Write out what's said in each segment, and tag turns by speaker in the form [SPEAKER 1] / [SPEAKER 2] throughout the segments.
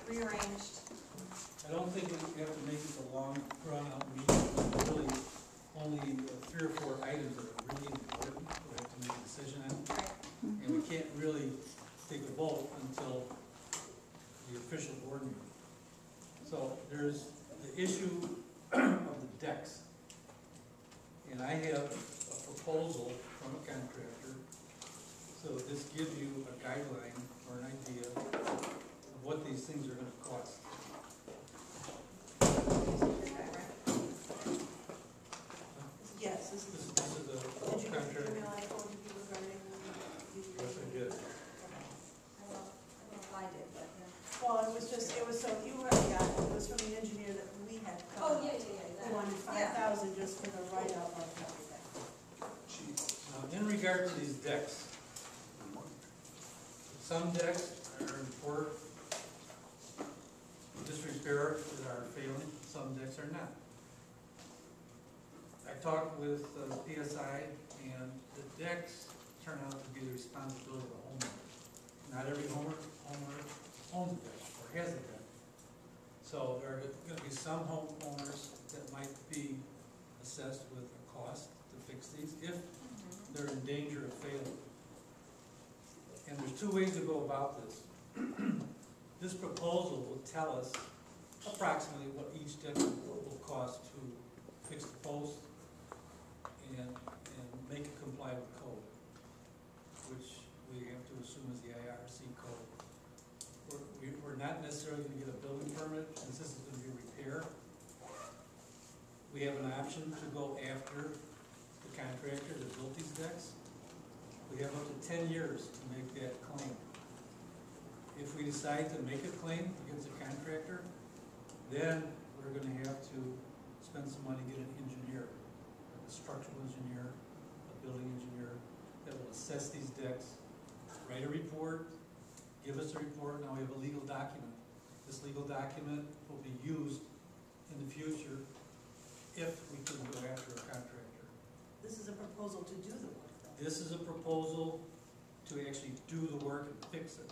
[SPEAKER 1] rearranged.
[SPEAKER 2] I don't think we have to make this a long, drawn-out meeting. There's really only 3 or 4 items that are really important we have to make a decision on.
[SPEAKER 1] Right.
[SPEAKER 2] And we can't really take a vote until the official board meeting. So there's the issue of the decks. And I have a proposal from a contractor. So this gives you a guideline or an idea of what these things are gonna cost.
[SPEAKER 3] Yes,
[SPEAKER 2] This is a
[SPEAKER 3] did you get the
[SPEAKER 2] contract.
[SPEAKER 3] email I told you regarding the?
[SPEAKER 2] Yes, I did.
[SPEAKER 1] I don't know if I did, but yeah.
[SPEAKER 3] Well, it was so you already got it, it was from the engineer that we had
[SPEAKER 1] Oh,
[SPEAKER 3] covered.
[SPEAKER 1] yeah.
[SPEAKER 3] They wanted
[SPEAKER 1] Yeah.
[SPEAKER 3] $5,000 just for the write-up of everything.
[SPEAKER 2] Now, in regard to these decks, some decks are in poor disrepair that are failing, some decks are not. I talked with PSI, and the decks turn out to be the responsibility of the homeowner. Not every homeowner owns a deck or has a deck. So there are gonna be some homeowners that might be assessed with a cost to fix these if they're in danger of failing. And there's 2 ways to go about this. This proposal will tell us approximately what each deck will cost to fix the post and make it comply with code, which we have to assume is the IRC code. We're not necessarily gonna get a building permit, since this is gonna be repair. We have an option to go after the contractor that built these decks. We have up to 10 years to make that claim. If we decide to make a claim against a contractor, then we're gonna have to spend some money, get an engineer, a structural engineer, a building engineer, that will assess these decks, write a report, give us a report. Now we have a legal document. This legal document will be used in the future if we can go after a contractor.
[SPEAKER 3] This is a proposal to do the work, though.
[SPEAKER 2] This is a proposal to actually do the work and fix it,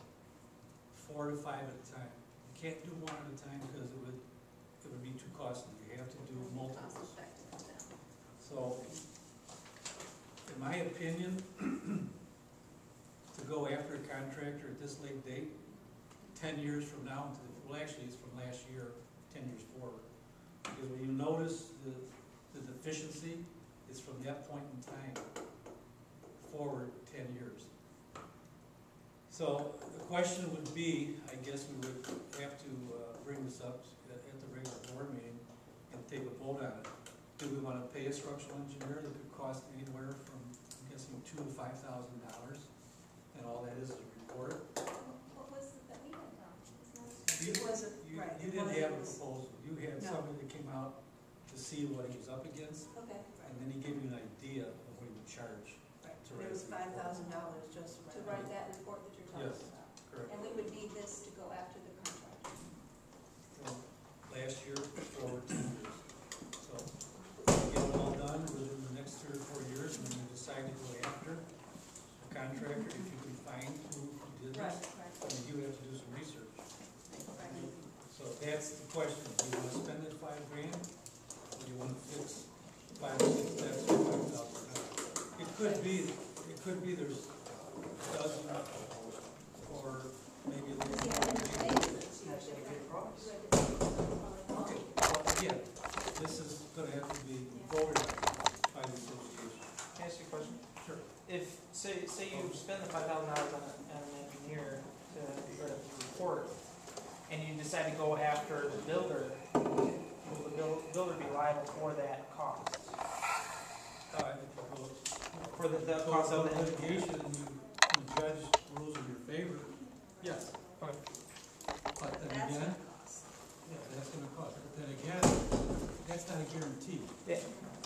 [SPEAKER 2] 4 to 5 at a time. You can't do 1 at a time because it would be too costly. You have to do multiples. So, in my opinion, to go after a contractor at this late date, 10 years from now, well actually it's from last year, 10 years forward. Because when you notice the deficiency, it's from that point in time forward 10 years. So the question would be, I guess we would have to bring this up at the regular board meeting and take a vote on it. Do we want to pay a structural engineer that could cost anywhere from, I'm guessing, $2,000 to $5,000, and all that is a report?
[SPEAKER 1] What was it that we had done?
[SPEAKER 3] It wasn't, right.
[SPEAKER 2] You
[SPEAKER 3] it
[SPEAKER 2] didn't
[SPEAKER 3] wasn't-
[SPEAKER 2] have a proposal. You had
[SPEAKER 3] No.
[SPEAKER 2] somebody that came out to see what he was up against,
[SPEAKER 1] Okay,
[SPEAKER 2] and then he gave you an idea of what he would charge.
[SPEAKER 3] Right.
[SPEAKER 2] To
[SPEAKER 3] It
[SPEAKER 2] write
[SPEAKER 3] was
[SPEAKER 2] the report.
[SPEAKER 3] $5,000 just
[SPEAKER 1] to write that report that you're talking
[SPEAKER 2] Yes.
[SPEAKER 1] about.
[SPEAKER 2] Correct.
[SPEAKER 1] And we would need this to go after the contractor.
[SPEAKER 2] From last year forward 10 years. So, get it all done within the next 3 or 4 years, and then you decide to go after a contractor, if you can find who did
[SPEAKER 3] Right,
[SPEAKER 2] this,
[SPEAKER 3] right,
[SPEAKER 2] then you have to do some research.
[SPEAKER 3] right.
[SPEAKER 2] So that's the question, do you wanna spend that $5,000, or do you wanna fix 5 or 6 decks for $5,000? It could be there's a dozen, or maybe a little more. Okay, well, again, this is gonna have to be voted on by the association.
[SPEAKER 4] Can I ask you a question?
[SPEAKER 2] Sure.
[SPEAKER 4] If, say you spend the $5,000 on an engineer to write up the report, and you decide to go after the builder, will the builder be liable for that cost?
[SPEAKER 2] If it goes,
[SPEAKER 4] For the
[SPEAKER 2] goes
[SPEAKER 4] cost of
[SPEAKER 2] up
[SPEAKER 4] the engineer?
[SPEAKER 2] litigation and the judge rules in your favor, yes.
[SPEAKER 4] Okay.
[SPEAKER 2] But then
[SPEAKER 1] That's
[SPEAKER 2] again,
[SPEAKER 1] gonna cost.
[SPEAKER 2] yeah, that's gonna cost, but then again, that's not a guarantee.
[SPEAKER 4] Yeah.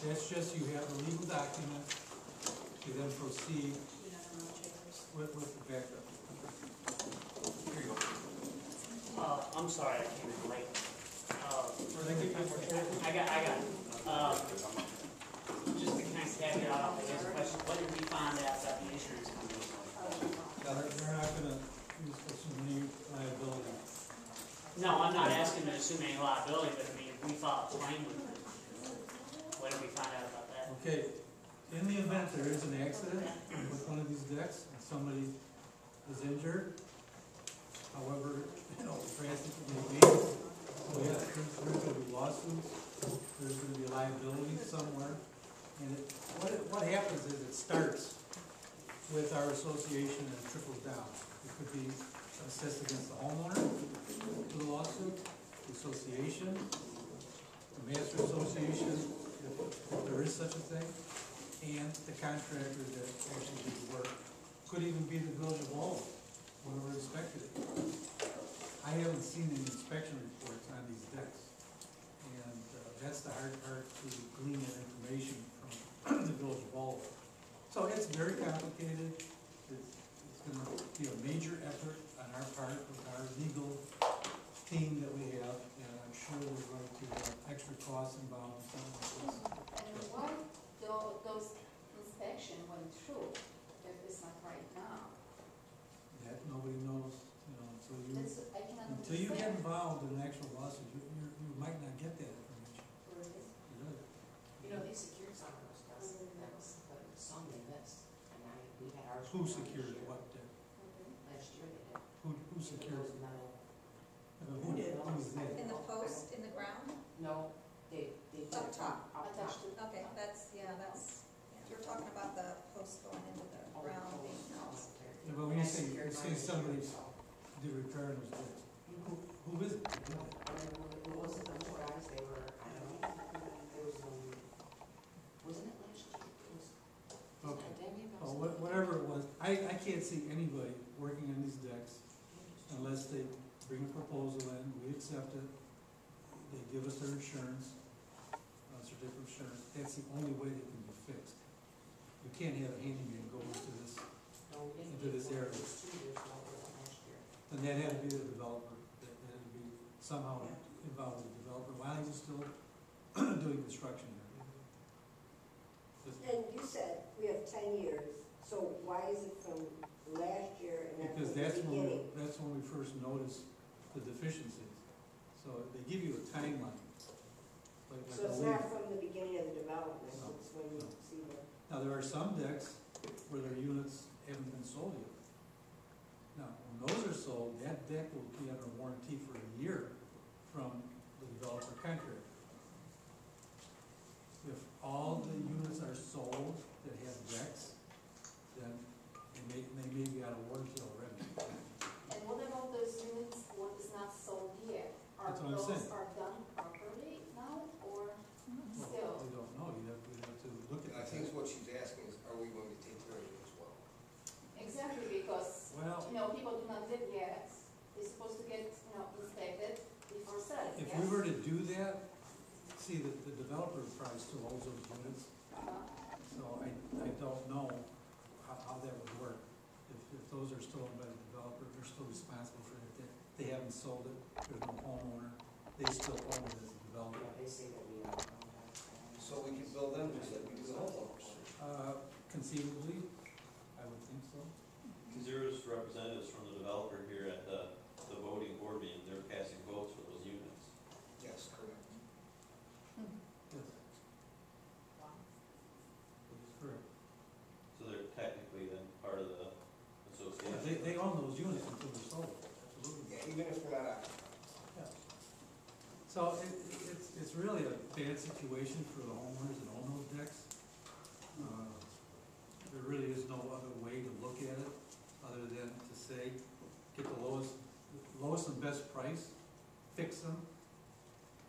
[SPEAKER 2] That's just you have a legal document to then proceed
[SPEAKER 3] We don't have no chambers.
[SPEAKER 2] with the backup. Here you go.
[SPEAKER 5] I'm sorry, I came in late.
[SPEAKER 2] Thank you.
[SPEAKER 5] I got it. Just to kind of caveat off, I guess, the question, what did we find out about the insurance company?
[SPEAKER 2] Now, they're not gonna use this as any liability.
[SPEAKER 5] No, I'm not asking to assume any liability, but I mean, if we file a claim with them, what did we find out about that?
[SPEAKER 2] Okay, in the event there is an accident with one of these decks and somebody is injured, however, drastic it may be, so yeah, there's gonna be lawsuits, there's gonna be liability somewhere. And what happens is it starts with our association and it trickles down. It could be assessed against the homeowner for the lawsuit, the association, the master association, if there is such a thing, and the contractor that actually did the work. Could even be the village of Waldo, when we're inspected it. I haven't seen any inspection reports on these decks, and that's the hard part to glean that information from the village of Waldo. So it's very complicated. It's gonna be a major effort on our part with our legal team that we have, and I'm sure there's going to be extra costs involved in something like this.
[SPEAKER 1] And why those inspection went through if it's not right now?
[SPEAKER 2] That nobody knows,
[SPEAKER 1] That's, I cannot
[SPEAKER 2] until you get
[SPEAKER 1] understand.
[SPEAKER 2] involved in an actual lawsuit, you might not get that information.
[SPEAKER 1] Really?
[SPEAKER 2] Really.
[SPEAKER 6] You know, they secured some of those desks, that was the song they missed, and we had ours.
[SPEAKER 2] Who
[SPEAKER 6] last
[SPEAKER 2] secured
[SPEAKER 6] year.
[SPEAKER 2] what deck?
[SPEAKER 6] Last year they did.
[SPEAKER 2] Who secured?
[SPEAKER 6] Those metal,
[SPEAKER 2] Who did? Who was that?
[SPEAKER 1] In the post, in the ground?
[SPEAKER 6] no, they did.
[SPEAKER 1] Up
[SPEAKER 6] it
[SPEAKER 1] top,
[SPEAKER 6] Up
[SPEAKER 1] attached
[SPEAKER 6] top.
[SPEAKER 1] to, okay, that's, you're talking about the post going into the ground being housed.
[SPEAKER 2] Yeah, but when you say somebody did repair and was dead, who is it? Who did it?
[SPEAKER 6] It wasn't those guys, they were, I don't know, there was one, wasn't it last year? It was,
[SPEAKER 2] Okay.
[SPEAKER 6] Damien,
[SPEAKER 2] Well, whatever it was, I can't see anybody working on these decks unless they bring a proposal in, we accept it, they give us their insurance, certificate of insurance, that's the only way they can be fixed. You can't have a handyman go into this,
[SPEAKER 6] No, we didn't
[SPEAKER 2] into this
[SPEAKER 6] get
[SPEAKER 2] area.
[SPEAKER 6] it was 2 years ago, it wasn't last year.
[SPEAKER 2] and that had to be the developer, that had to be somehow involved with the developer while he was still doing construction there. Just-
[SPEAKER 7] And you said we have 10 years, so why is it from last year and not
[SPEAKER 2] Because
[SPEAKER 7] from the beginning?
[SPEAKER 2] that's when we first noticed the deficiencies. So they give you a timeline. Like
[SPEAKER 7] So it's
[SPEAKER 2] a
[SPEAKER 7] not
[SPEAKER 2] leaf.
[SPEAKER 7] from the beginning of the development,
[SPEAKER 2] No,
[SPEAKER 7] it's when you
[SPEAKER 2] no.
[SPEAKER 7] see the,
[SPEAKER 2] Now, there are some decks where their units haven't been sold yet. Now, when those are sold, that deck will be under warranty for a year from the developer contractor. If all the units are sold that have decks, then they may be out of warranty already.
[SPEAKER 1] And what about those units, what is not sold yet? Are
[SPEAKER 2] That's what I'm
[SPEAKER 1] those
[SPEAKER 2] saying.
[SPEAKER 1] are done properly now, or
[SPEAKER 2] Well,
[SPEAKER 1] still?
[SPEAKER 2] we don't know, you'd have to look at
[SPEAKER 8] I
[SPEAKER 2] that.
[SPEAKER 8] think what she's asking is, are we going to take care of it as well?
[SPEAKER 1] Exactly, because,
[SPEAKER 2] Well,
[SPEAKER 1] people do not live yet, they're supposed to get, inspected before selling,
[SPEAKER 2] if
[SPEAKER 1] yes?
[SPEAKER 2] we were to do that, see, the developer probably still owns those units, so I don't know how that would work. If those are still owned by the developer, they're still responsible for it. They haven't sold it, there's no homeowner, they still own it as a developer.
[SPEAKER 6] Yeah, they say that we are.
[SPEAKER 8] So we can bill them just like we do the homeowners.
[SPEAKER 2] Conceivably, I would think so.
[SPEAKER 9] Because there was representatives from the developer here at the voting board meeting, they're casting votes for those units.
[SPEAKER 8] Yes, correct.
[SPEAKER 2] Yes. That is correct.
[SPEAKER 9] So they're technically then part of the
[SPEAKER 2] Yeah,
[SPEAKER 9] association.
[SPEAKER 2] they own those units until they're sold, absolutely.
[SPEAKER 8] Yeah, even if we're not occupied.
[SPEAKER 2] So it's really a bad situation for the homeowners that own those decks. There really is no other way to look at it, other than to say, get the lowest and best price, fix them,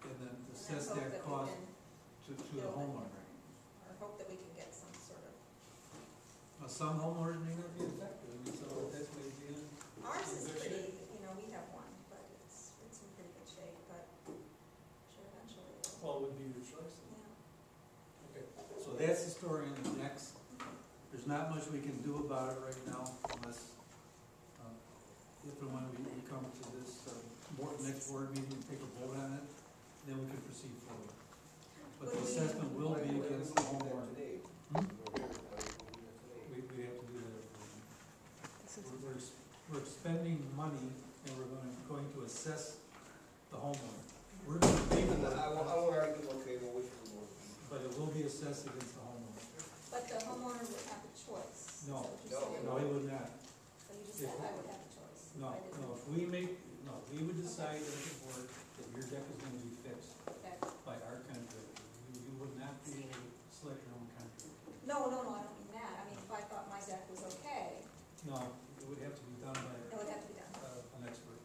[SPEAKER 2] and then assess
[SPEAKER 1] And hope
[SPEAKER 2] that
[SPEAKER 1] we
[SPEAKER 2] cost
[SPEAKER 1] can
[SPEAKER 2] to the
[SPEAKER 1] build it,
[SPEAKER 2] homeowner.
[SPEAKER 1] Or hope that we can get some sort of.
[SPEAKER 2] Now, some homeowners may not be affected, and so that's maybe in.
[SPEAKER 1] Ours is
[SPEAKER 2] Good
[SPEAKER 1] pretty,
[SPEAKER 2] shape.
[SPEAKER 1] we have one, but it's in pretty good shape, but sure eventually it'll,
[SPEAKER 2] Well, it would be your choice.
[SPEAKER 1] yeah.
[SPEAKER 2] Okay, so that's the story on the decks. There's not much we can do about it right now unless, if and when we come to this, next board meeting and take a vote on it, then we can proceed forward. But the
[SPEAKER 1] Would we-
[SPEAKER 2] assessment will be against the homeowner.
[SPEAKER 8] Today.
[SPEAKER 2] Hmm?
[SPEAKER 8] We're here, but we'll do that today.
[SPEAKER 2] We have to do that. We're expending money and we're going to assess the homeowner. We're gonna pay for
[SPEAKER 8] I
[SPEAKER 2] it,
[SPEAKER 8] won't argue, okay, we'll wait for the board.
[SPEAKER 2] but it will be assessed against the homeowner.
[SPEAKER 1] But the homeowner would have a choice.
[SPEAKER 2] No.
[SPEAKER 1] Is that what you're saying?
[SPEAKER 2] No, he would not.
[SPEAKER 1] So you just said I would have a choice.
[SPEAKER 2] No,
[SPEAKER 1] I didn't-
[SPEAKER 2] no, if we make, no, we would decide as a board that your deck is gonna be fixed
[SPEAKER 1] Okay.
[SPEAKER 2] by our contractor. You would not be able to select your own contractor.
[SPEAKER 1] No, I don't mean that. I mean, if I thought my deck was okay,
[SPEAKER 2] No, it would have to be done by
[SPEAKER 1] it would have to be done.
[SPEAKER 2] an expert.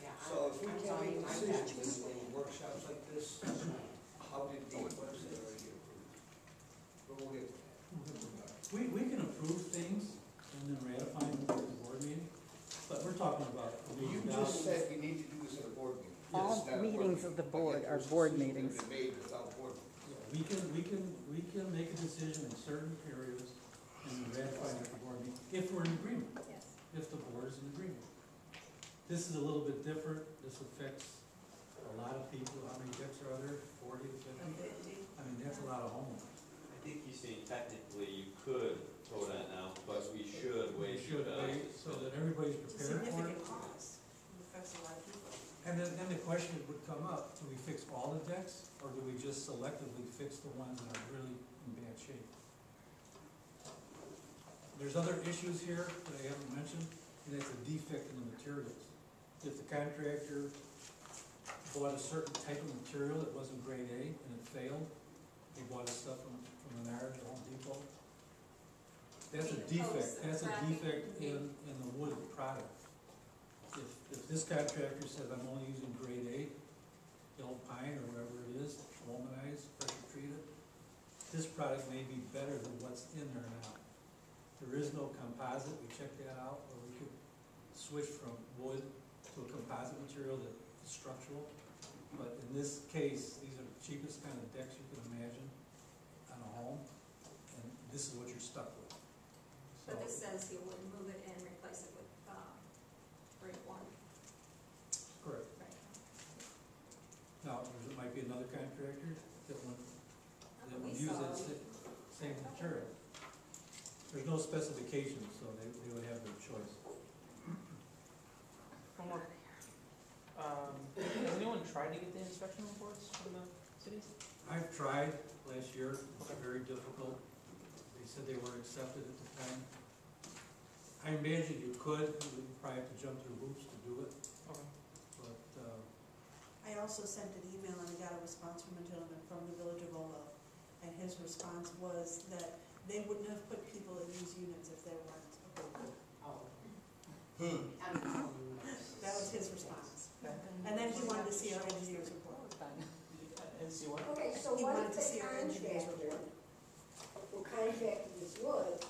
[SPEAKER 6] Yeah,
[SPEAKER 8] So if we
[SPEAKER 6] I'm
[SPEAKER 8] can't
[SPEAKER 6] sorry,
[SPEAKER 8] make
[SPEAKER 6] I'm
[SPEAKER 8] decisions
[SPEAKER 6] back.
[SPEAKER 8] in workshops like this, how did the website already approved? But we'll get to that.
[SPEAKER 2] We can approve things and then ratify them at the board meeting, but we're talking about.
[SPEAKER 8] You just said we need to do this at a board meeting.
[SPEAKER 2] All
[SPEAKER 8] Yes, not a board
[SPEAKER 10] meetings
[SPEAKER 8] meeting.
[SPEAKER 10] of the board
[SPEAKER 8] Again,
[SPEAKER 10] are
[SPEAKER 8] there's
[SPEAKER 10] board
[SPEAKER 8] decisions
[SPEAKER 10] meetings.
[SPEAKER 8] that are made without board meetings.
[SPEAKER 2] We can make a decision in certain areas and ratify it at the board meeting, if we're in agreement,
[SPEAKER 1] Yes.
[SPEAKER 2] if the board is in agreement. This is a little bit different, this affects a lot of people, how many decks are there, 40 to 50? I mean, that's a lot of homeowners.
[SPEAKER 9] I think he's saying technically you could vote on it now, but we should
[SPEAKER 2] We
[SPEAKER 9] wait.
[SPEAKER 2] should wait so that everybody's
[SPEAKER 3] It's a
[SPEAKER 2] prepared for it.
[SPEAKER 3] significant cost, it affects a lot of people.
[SPEAKER 2] And then the question would come up, do we fix all the decks, or do we just selectively fix the ones that are really in bad shape? There's other issues here that I haven't mentioned, and that's a defect in the materials. If the contractor bought a certain type of material that wasn't grade A and it failed, he bought his stuff from Menards or Home Depot, that's a defect, that's a defect in the wood product. If this contractor says, I'm only using grade A, yellow pine or whatever it is, womanized, pressure treated, this product may be better than what's in there now. There is no composite, we checked that out, where we could switch from wood to a composite material that is structural. But in this case, these are the cheapest kind of decks you can imagine on a home, and this is what you're stuck with.
[SPEAKER 1] But
[SPEAKER 2] So-
[SPEAKER 1] this says he would move it and replace it with, grade one.
[SPEAKER 2] Correct.
[SPEAKER 1] Right.
[SPEAKER 2] Now, there might be another contractor that would
[SPEAKER 1] We
[SPEAKER 2] use
[SPEAKER 1] saw-
[SPEAKER 2] that same material. There's no specifications, so they would have their choice.
[SPEAKER 4] One more. Has anyone tried to get the inspection reports from the cities?
[SPEAKER 2] I've tried last year, it's very difficult. They said they weren't accepted at the time. I imagine you could, you would probably have to jump through hoops to do it,
[SPEAKER 4] Okay.
[SPEAKER 2] but,
[SPEAKER 3] I also sent an email and I got a response from a gentleman from the Village of Ola, and his response was that they wouldn't have put people in these units if they weren't approved.
[SPEAKER 6] Oh.
[SPEAKER 3] That was his response. And then he wanted to see our engineer's report.
[SPEAKER 4] And see what?
[SPEAKER 7] Okay, so
[SPEAKER 3] He
[SPEAKER 7] what
[SPEAKER 3] wanted
[SPEAKER 7] if
[SPEAKER 3] to see
[SPEAKER 7] the
[SPEAKER 3] our engineer's
[SPEAKER 7] contractor who contracted this wood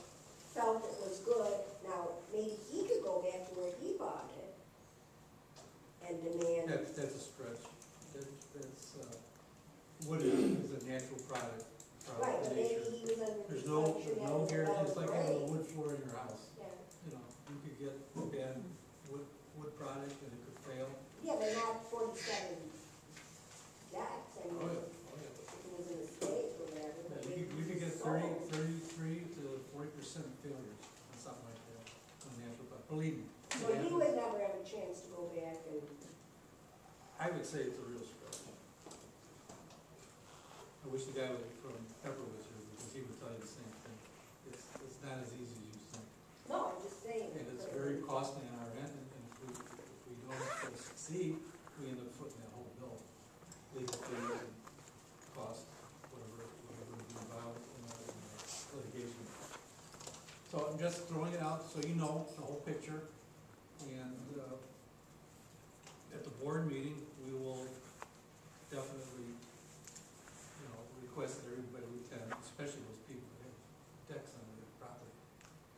[SPEAKER 7] felt it was good, now, maybe he could go back to where he bought it and demand.
[SPEAKER 2] that's a stretch. Wood is a natural product
[SPEAKER 7] Right,
[SPEAKER 2] from
[SPEAKER 7] but maybe
[SPEAKER 2] nature.
[SPEAKER 7] he was under the
[SPEAKER 2] There's no
[SPEAKER 7] assumption that it was
[SPEAKER 2] guarantee, it's like having a
[SPEAKER 7] grade.
[SPEAKER 2] wood floor in your house.
[SPEAKER 7] Yeah,
[SPEAKER 2] You know, you could get bad wood product and it could fail.
[SPEAKER 7] yeah, but not 47 decks, I mean,
[SPEAKER 2] Oh, yeah.
[SPEAKER 7] if it was a mistake or whatever. but
[SPEAKER 2] Yeah,
[SPEAKER 7] maybe
[SPEAKER 2] you could get
[SPEAKER 7] it's
[SPEAKER 2] 33 to 40% failures on something like that, on natural product, believe me.
[SPEAKER 7] So he would never have a chance to go back and,
[SPEAKER 2] I would say it's a real stretch. I wish the guy from Pepper was here, because he would tell you the same thing. It's not as easy as you think.
[SPEAKER 7] no, I'm just saying.
[SPEAKER 2] And it's very costly on our end, and if we don't succeed, we end up footing that whole bill. Legal fees and cost, whatever would be involved in litigation. So I'm just throwing it out so you know the whole picture, and, at the board meeting, we will definitely, request that everybody would attend, especially those people that have decks on their property,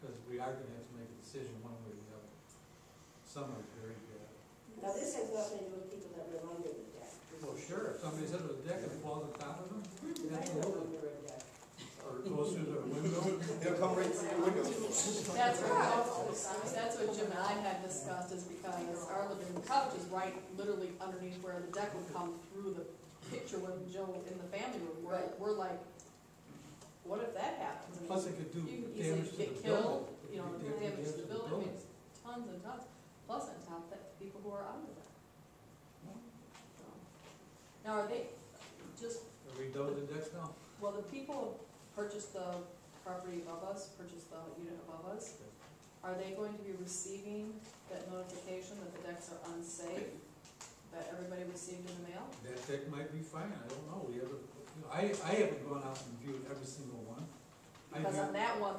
[SPEAKER 2] because we are gonna have to make a decision one way or the other. Some are very bad.
[SPEAKER 7] Now, this has nothing to do with people that live under the deck. This
[SPEAKER 2] Well,
[SPEAKER 7] is-
[SPEAKER 2] sure, if somebody's under the deck and it falls on top of them,
[SPEAKER 7] I live
[SPEAKER 2] absolutely,
[SPEAKER 7] under a deck.
[SPEAKER 2] or it goes through their window.
[SPEAKER 8] They'll come right through your window.
[SPEAKER 11] That's what Jim and I had discussed, is because our living room couch is right, literally underneath where the deck would come through the picture with Joe in the family room. We're like, what if that happens? I mean,
[SPEAKER 2] Plus it could do
[SPEAKER 11] you can
[SPEAKER 2] damage
[SPEAKER 11] easily
[SPEAKER 2] to the
[SPEAKER 11] get
[SPEAKER 2] building.
[SPEAKER 11] killed,
[SPEAKER 2] It could do
[SPEAKER 11] damage to the building, I mean, it's tons and tons. Plus on top, that people who are under that. Now, are they, just,
[SPEAKER 2] Are we done with the decks now?
[SPEAKER 11] well, the people who purchased the property above us, purchased the unit above us, are they going to be receiving that notification that the decks are unsafe, that everybody received in the mail?
[SPEAKER 2] That deck might be fine, I don't know, we haven't, I haven't gone out and viewed every single one. I
[SPEAKER 11] Because on
[SPEAKER 2] have-
[SPEAKER 11] that one,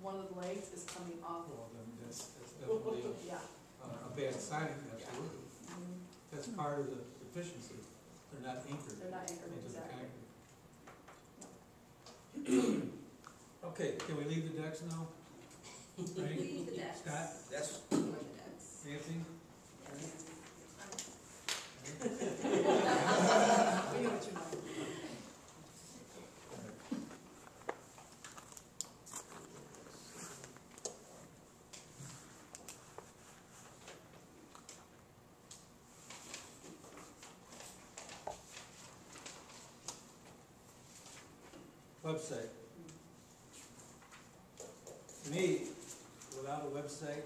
[SPEAKER 11] one of the legs is coming off.
[SPEAKER 2] Well, then that's definitely
[SPEAKER 11] Yeah.
[SPEAKER 2] a bad sign, absolutely.
[SPEAKER 11] Mhm.
[SPEAKER 2] That's part of the deficiency, they're not anchored
[SPEAKER 11] They're not anchored,
[SPEAKER 2] into the
[SPEAKER 11] exactly.
[SPEAKER 2] concrete. Okay, can we leave the decks now? Right?
[SPEAKER 1] Leave the decks.
[SPEAKER 2] Scott,
[SPEAKER 8] That's,
[SPEAKER 1] Leave the decks.
[SPEAKER 2] Nancy?
[SPEAKER 11] We know what you want.
[SPEAKER 2] Website. To me, without a website,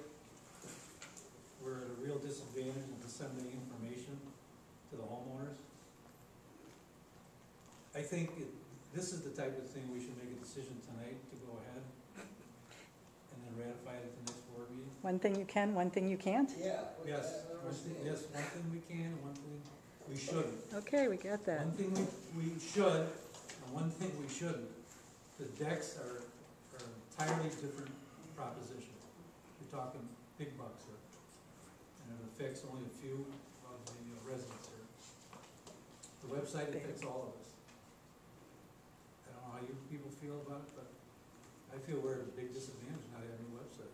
[SPEAKER 2] we're at a real disadvantage in disseminating information to the homeowners. I think this is the type of thing we should make a decision tonight to go ahead and then ratify it at the next board meeting.
[SPEAKER 10] One thing you can, one thing you can't?
[SPEAKER 8] yeah.
[SPEAKER 2] Yes, one thing we can, and one thing we shouldn't.
[SPEAKER 10] Okay, we got that.
[SPEAKER 2] One thing we should, and one thing we shouldn't. The decks are an entirely different proposition. You're talking big bucks here, and it affects only a few of the residents here. The website affects all of us. I don't know how you people feel about it, but I feel we're at a big disadvantage not having a website.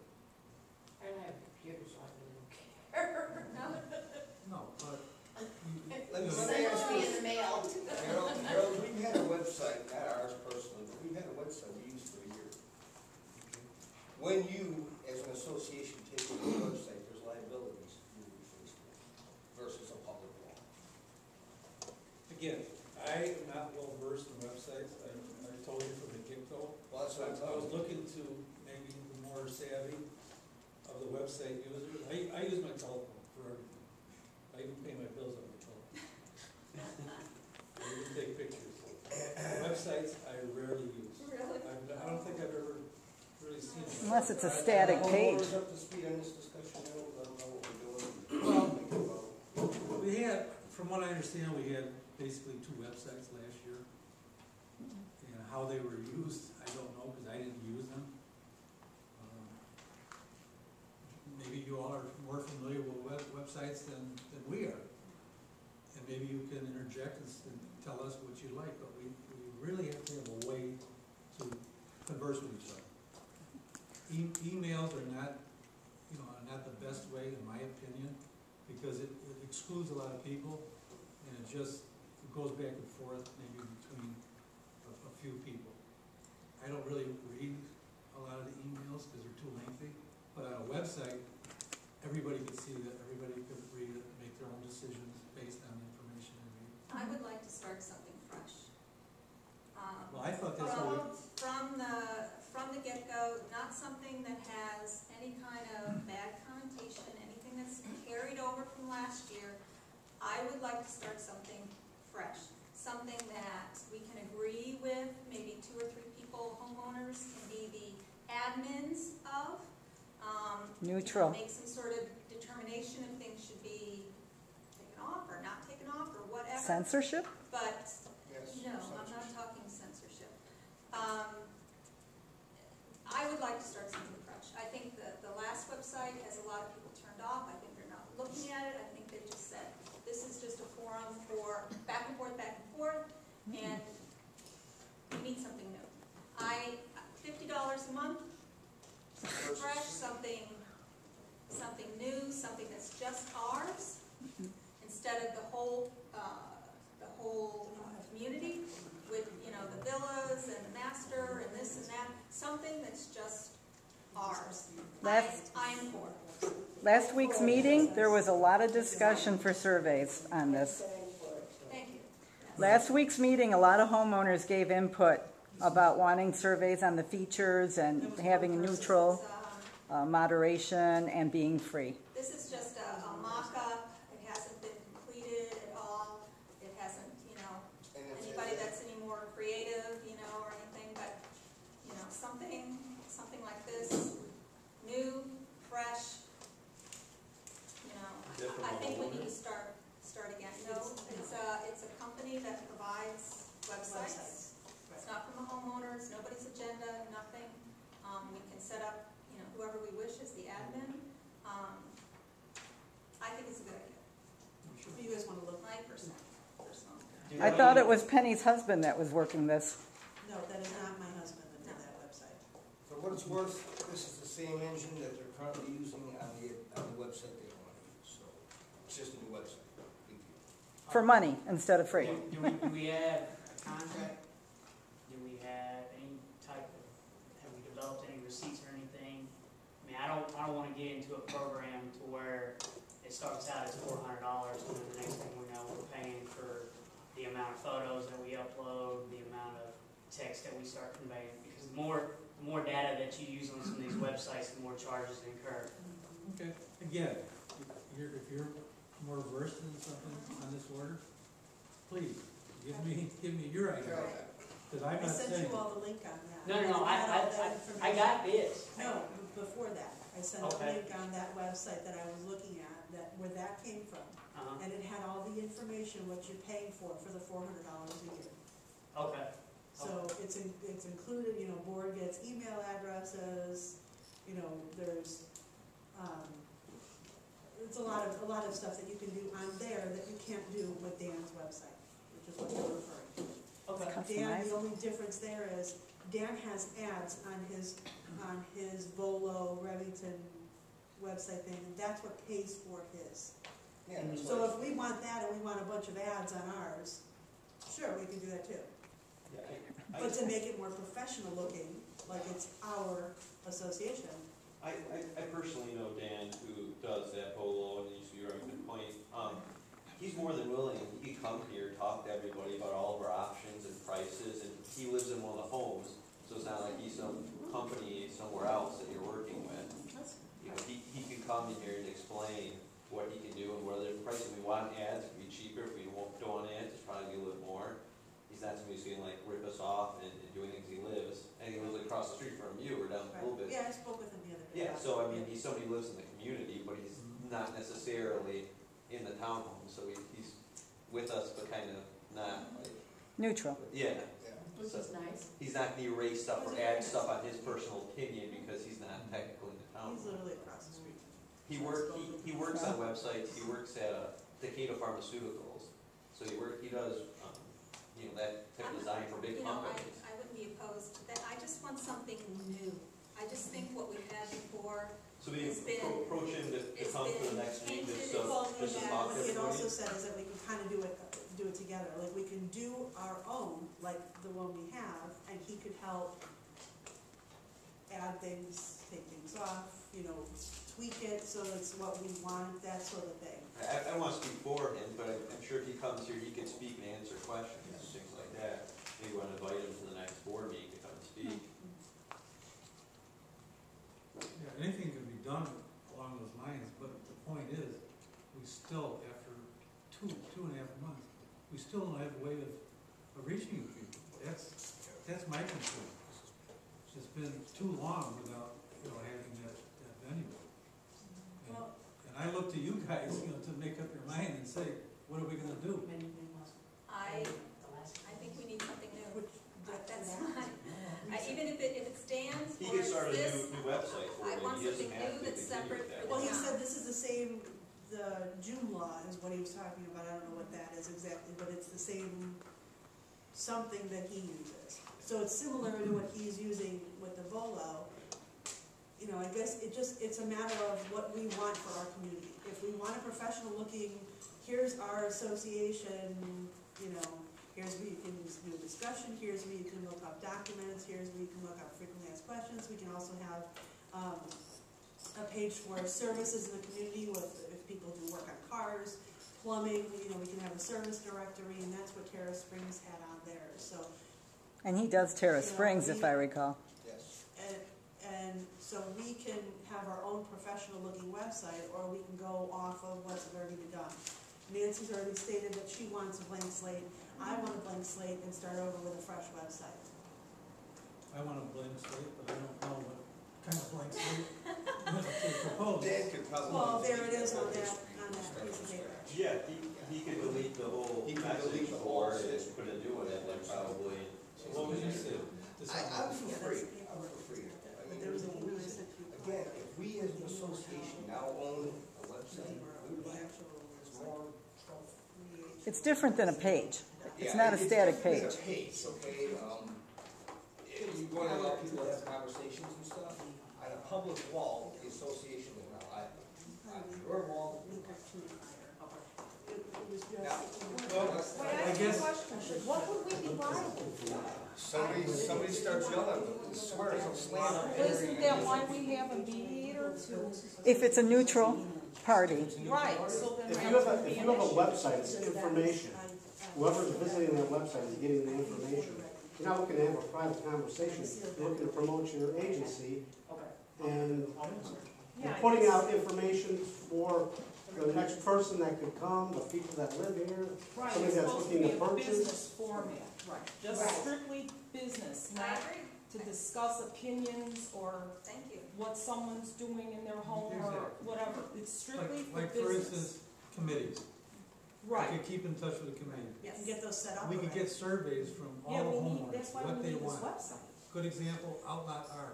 [SPEAKER 6] I don't have a computer, so I really don't care.
[SPEAKER 2] No, but
[SPEAKER 8] Let me
[SPEAKER 1] Send it
[SPEAKER 8] ask
[SPEAKER 1] to me
[SPEAKER 8] you,
[SPEAKER 1] in the mail.
[SPEAKER 8] Harold, we've had a website, not ours personally, but we've had a website we used for a year. When you, as an association, take over the website, there's liabilities you will be faced with versus a public law.
[SPEAKER 2] again, I am not well versed in websites. I told you from the get-go.
[SPEAKER 8] Well, that's what I'm
[SPEAKER 2] I
[SPEAKER 8] talking
[SPEAKER 2] was
[SPEAKER 8] about.
[SPEAKER 2] looking to maybe the more savvy of the website users. I use my telephone for everything. I even pay my bills on my telephone. I even take pictures. Websites I rarely use.
[SPEAKER 1] Really?
[SPEAKER 2] I don't think I've ever really seen it.
[SPEAKER 10] Unless it's a static page.
[SPEAKER 8] Homeowners up to speed on this discussion, Harold, I don't know what we're doing.
[SPEAKER 2] Well,
[SPEAKER 8] Think about-
[SPEAKER 2] we had, from what I understand, we had basically 2 websites last year. And how they were used, I don't know, because I didn't use them. Maybe you all are more familiar with websites than we are. And maybe you can interject and tell us what you like, but we really have to have a way to converse with each other. Emails are not, are not the best way, in my opinion, because it excludes a lot of people, and it goes back and forth maybe between a few people. I don't really read a lot of the emails because they're too lengthy, but on a website, everybody can see that, everybody can read it, make their own decisions based on the information they read.
[SPEAKER 12] I would like to start something fresh.
[SPEAKER 2] Well, I thought that's what we,
[SPEAKER 12] From the get-go, not something that has any kind of bad connotation, anything that's carried over from last year. I would like to start something fresh, something that we can agree with, maybe 2 or 3 people, homeowners, can be the admins of.
[SPEAKER 10] Neutral.
[SPEAKER 12] Make some sort of determination if things should be taken off or not taken off or whatever.
[SPEAKER 10] Censorship?
[SPEAKER 12] But
[SPEAKER 8] Yes.
[SPEAKER 12] no, I'm not talking censorship. I would like to start something fresh. I think that the last website has a lot of people turned off. I think they're not looking at it. I think they just said, this is just a forum for back and forth, and we need something new. $50 a month, fresh, something new, something that's just ours, instead of the whole community with, the villas and the master and this and that, something that's just ours. I am for.
[SPEAKER 10] Last week's meeting, there was a lot of discussion for surveys on this.
[SPEAKER 12] Thank you.
[SPEAKER 10] Last week's meeting, a lot of homeowners gave input about wanting surveys on the features and having neutral moderation and being free.
[SPEAKER 12] This is just a mock-up. It hasn't been completed at all. It hasn't, company that provides websites. It's not from the homeowners, nobody's agenda, nothing. We can set up, whoever we wish as the admin. I think it's a good idea,
[SPEAKER 3] If you guys wanna look,
[SPEAKER 12] my personal.
[SPEAKER 10] I thought it was Penny's husband that was working this.
[SPEAKER 3] no, that is not my husband that did that website.
[SPEAKER 8] For what it's worth, this is the same engine that they're currently using on the website they want to use, so it's just a new website. Big deal.
[SPEAKER 10] For money instead of free.
[SPEAKER 5] Do we have a contract? Do we have any type of, have we developed any receipts or anything? I mean, I don't wanna get into a program to where it starts out as $400 and then the next thing we know, we're paying for the amount of photos that we upload, the amount of text that we start conveying. Because the more data that you use on some of these websites, the more charges incur.
[SPEAKER 2] Okay, again, if you're more versed in something on this order, please, give me your idea. Because I'm
[SPEAKER 3] I
[SPEAKER 2] not
[SPEAKER 3] sent
[SPEAKER 2] saying.
[SPEAKER 3] you all the link on that.
[SPEAKER 5] No,
[SPEAKER 3] It had all that
[SPEAKER 5] I
[SPEAKER 3] information.
[SPEAKER 5] got this.
[SPEAKER 3] No, before that, I sent a
[SPEAKER 5] Okay.
[SPEAKER 3] link on that website that I was looking at, where that came from.
[SPEAKER 5] Uh-huh.
[SPEAKER 3] And it had all the information, what you're paying for the $400 a year.
[SPEAKER 5] Okay.
[SPEAKER 3] So it's included, board gets email addresses, there's, it's a lot of stuff that you can do on there that you can't do with Dan's website, which is what you're referring to.
[SPEAKER 5] Okay.
[SPEAKER 3] Dan, the
[SPEAKER 10] Customized.
[SPEAKER 3] only difference there is Dan has ads on his Volo Remington website thing, and that's what pays for his.
[SPEAKER 8] Yeah, that's
[SPEAKER 3] So
[SPEAKER 8] what
[SPEAKER 3] if we want that and we want a bunch of ads on ours, sure, we can do that too.
[SPEAKER 9] Yeah,
[SPEAKER 3] But to make it more professional looking, like it's our association.
[SPEAKER 9] I personally know Dan, who does that polo and used to be Remington Point. He's more than willing, he can come here, talk to everybody about all of our options and prices, and he lives in one of the homes, so it's not like he's some company somewhere else that you're working with. He can come in here and explain what he can do and whether the price, if we want ads, it can be cheaper, if we don't want ads, it's probably be a little more. He's not somebody who's gonna like rip us off and doing things he lives, and he lives across the street from you or down a little bit.
[SPEAKER 3] Yeah, I spoke with him the other day.
[SPEAKER 9] Yeah, so I mean, he's somebody who lives in the community, but he's not necessarily in the townhome, so he's with us, but kind of not like,
[SPEAKER 10] Neutral.
[SPEAKER 9] yeah.
[SPEAKER 11] Which is nice.
[SPEAKER 9] He's not gonna erase stuff or add stuff on his personal opinion because he's not technically in the
[SPEAKER 3] He's
[SPEAKER 9] townhome.
[SPEAKER 3] literally across the street.
[SPEAKER 9] He works on websites, he works at Takeda Pharmaceuticals, so he does, that type of design for big companies.
[SPEAKER 12] I wouldn't be opposed to that. I just want something new. I just think what we've had before,
[SPEAKER 9] So we
[SPEAKER 12] It's been-
[SPEAKER 9] approach him to come to the next meeting, just
[SPEAKER 3] Well,
[SPEAKER 9] to
[SPEAKER 3] yeah,
[SPEAKER 9] talk to
[SPEAKER 3] what he had also
[SPEAKER 9] everybody.
[SPEAKER 3] said is that we can kind of do it together, like we can do our own, like the one we have, and he could help add things, take things off, tweak it so it's what we want, that sort of thing.
[SPEAKER 9] I don't want to speak for him, but I'm sure if he comes here, he can speak and answer questions and things like that. Maybe want to invite him to the next board meeting to come and speak.
[SPEAKER 2] Yeah, anything can be done along those lines, but the point is, we still, after two and a half months, we still don't have a way of reaching you people. That's my concern. It's been too long without, having that venue.
[SPEAKER 3] Well-
[SPEAKER 2] And I look to you guys, to make up your mind and say, what are we gonna do?
[SPEAKER 12] I think we need something new.
[SPEAKER 3] Which,
[SPEAKER 12] That's fine. Even if it's Dan's
[SPEAKER 9] He
[SPEAKER 12] or
[SPEAKER 9] could
[SPEAKER 12] it's
[SPEAKER 9] start a
[SPEAKER 12] this,
[SPEAKER 9] new website for
[SPEAKER 12] I
[SPEAKER 9] him,
[SPEAKER 12] want
[SPEAKER 9] he doesn't
[SPEAKER 12] something
[SPEAKER 9] have
[SPEAKER 12] new
[SPEAKER 9] to
[SPEAKER 12] that's
[SPEAKER 9] continue
[SPEAKER 12] separate
[SPEAKER 9] with that.
[SPEAKER 12] for
[SPEAKER 3] well, he
[SPEAKER 12] Yeah.
[SPEAKER 3] said this is the same, the June law is what he was talking about, I don't know what that is exactly, but it's the same something that he uses. So it's similar to what he's using with the Volo. I guess it's a matter of what we want for our community. If we want a professional looking, here's our association, here's where you can do a discussion, here's where you can look up documents, here's where you can look up frequently asked questions. We can also have, a page for services in the community if people do work on cars, plumbing, we can have a service directory, and that's what Terra Springs had on there, so.
[SPEAKER 10] And he does Terra Springs, if I recall.
[SPEAKER 8] Yes.
[SPEAKER 3] And so we can have our own professional looking website, or we can go off of what's already been done. Nancy's already stated that she wants a blank slate. I want a blank slate and start over with a fresh website.
[SPEAKER 2] I want a blank slate, but I don't know what kind of blank slate to propose.
[SPEAKER 8] Dan could probably.
[SPEAKER 3] Well, there it is on that piece of paper.
[SPEAKER 9] Yeah, he could delete the whole
[SPEAKER 8] He could
[SPEAKER 9] message
[SPEAKER 8] delete the whole
[SPEAKER 9] board that put a new one in there probably.
[SPEAKER 2] So what would you say?
[SPEAKER 8] I'm for free, I'm for free. I mean,
[SPEAKER 3] There was a
[SPEAKER 8] no
[SPEAKER 3] email I
[SPEAKER 8] reason.
[SPEAKER 3] sent you.
[SPEAKER 8] Again, if we as an association now own a website, we would have more trouble.
[SPEAKER 10] It's different than a page. It's
[SPEAKER 8] Yeah,
[SPEAKER 10] not a static
[SPEAKER 8] different than
[SPEAKER 10] page.
[SPEAKER 8] a page, okay, if you're going to allow people to have conversations and stuff, on a public wall, the association is not liable. On your wall,
[SPEAKER 2] I guess,
[SPEAKER 7] What would we be liable for?
[SPEAKER 8] somebody starts yelling, swears, or slander.
[SPEAKER 11] Isn't that why we have a mediator to,
[SPEAKER 10] If it's a neutral party,
[SPEAKER 11] right, so then.
[SPEAKER 13] If you have a website, it's information. Whoever's visiting that website is getting the information. You're not looking to have a private conversation, you're looking to promote your agency and you're putting out information for the next person that could come, the people that live here,
[SPEAKER 11] Right,
[SPEAKER 13] somebody
[SPEAKER 11] it's
[SPEAKER 13] that's
[SPEAKER 11] supposed to
[SPEAKER 13] looking
[SPEAKER 11] be
[SPEAKER 13] to
[SPEAKER 11] a
[SPEAKER 13] purchase.
[SPEAKER 11] business format, right, just
[SPEAKER 7] Right.
[SPEAKER 11] strictly business,
[SPEAKER 12] I
[SPEAKER 11] not
[SPEAKER 12] agree.
[SPEAKER 11] to discuss opinions or
[SPEAKER 12] Thank you.
[SPEAKER 11] what someone's doing in their home or whatever. It's strictly for
[SPEAKER 2] like for
[SPEAKER 11] business.
[SPEAKER 2] instance, committees. We
[SPEAKER 11] Right,
[SPEAKER 2] could keep in touch with the committee.
[SPEAKER 3] You can get those set up.
[SPEAKER 2] We could
[SPEAKER 3] already.
[SPEAKER 2] get surveys from all
[SPEAKER 11] yeah,
[SPEAKER 2] the
[SPEAKER 11] we need,
[SPEAKER 2] homeowners,
[SPEAKER 11] that's why
[SPEAKER 2] what
[SPEAKER 11] we
[SPEAKER 2] they
[SPEAKER 11] need this
[SPEAKER 2] want.
[SPEAKER 11] website.
[SPEAKER 2] Good example, Outlaw R.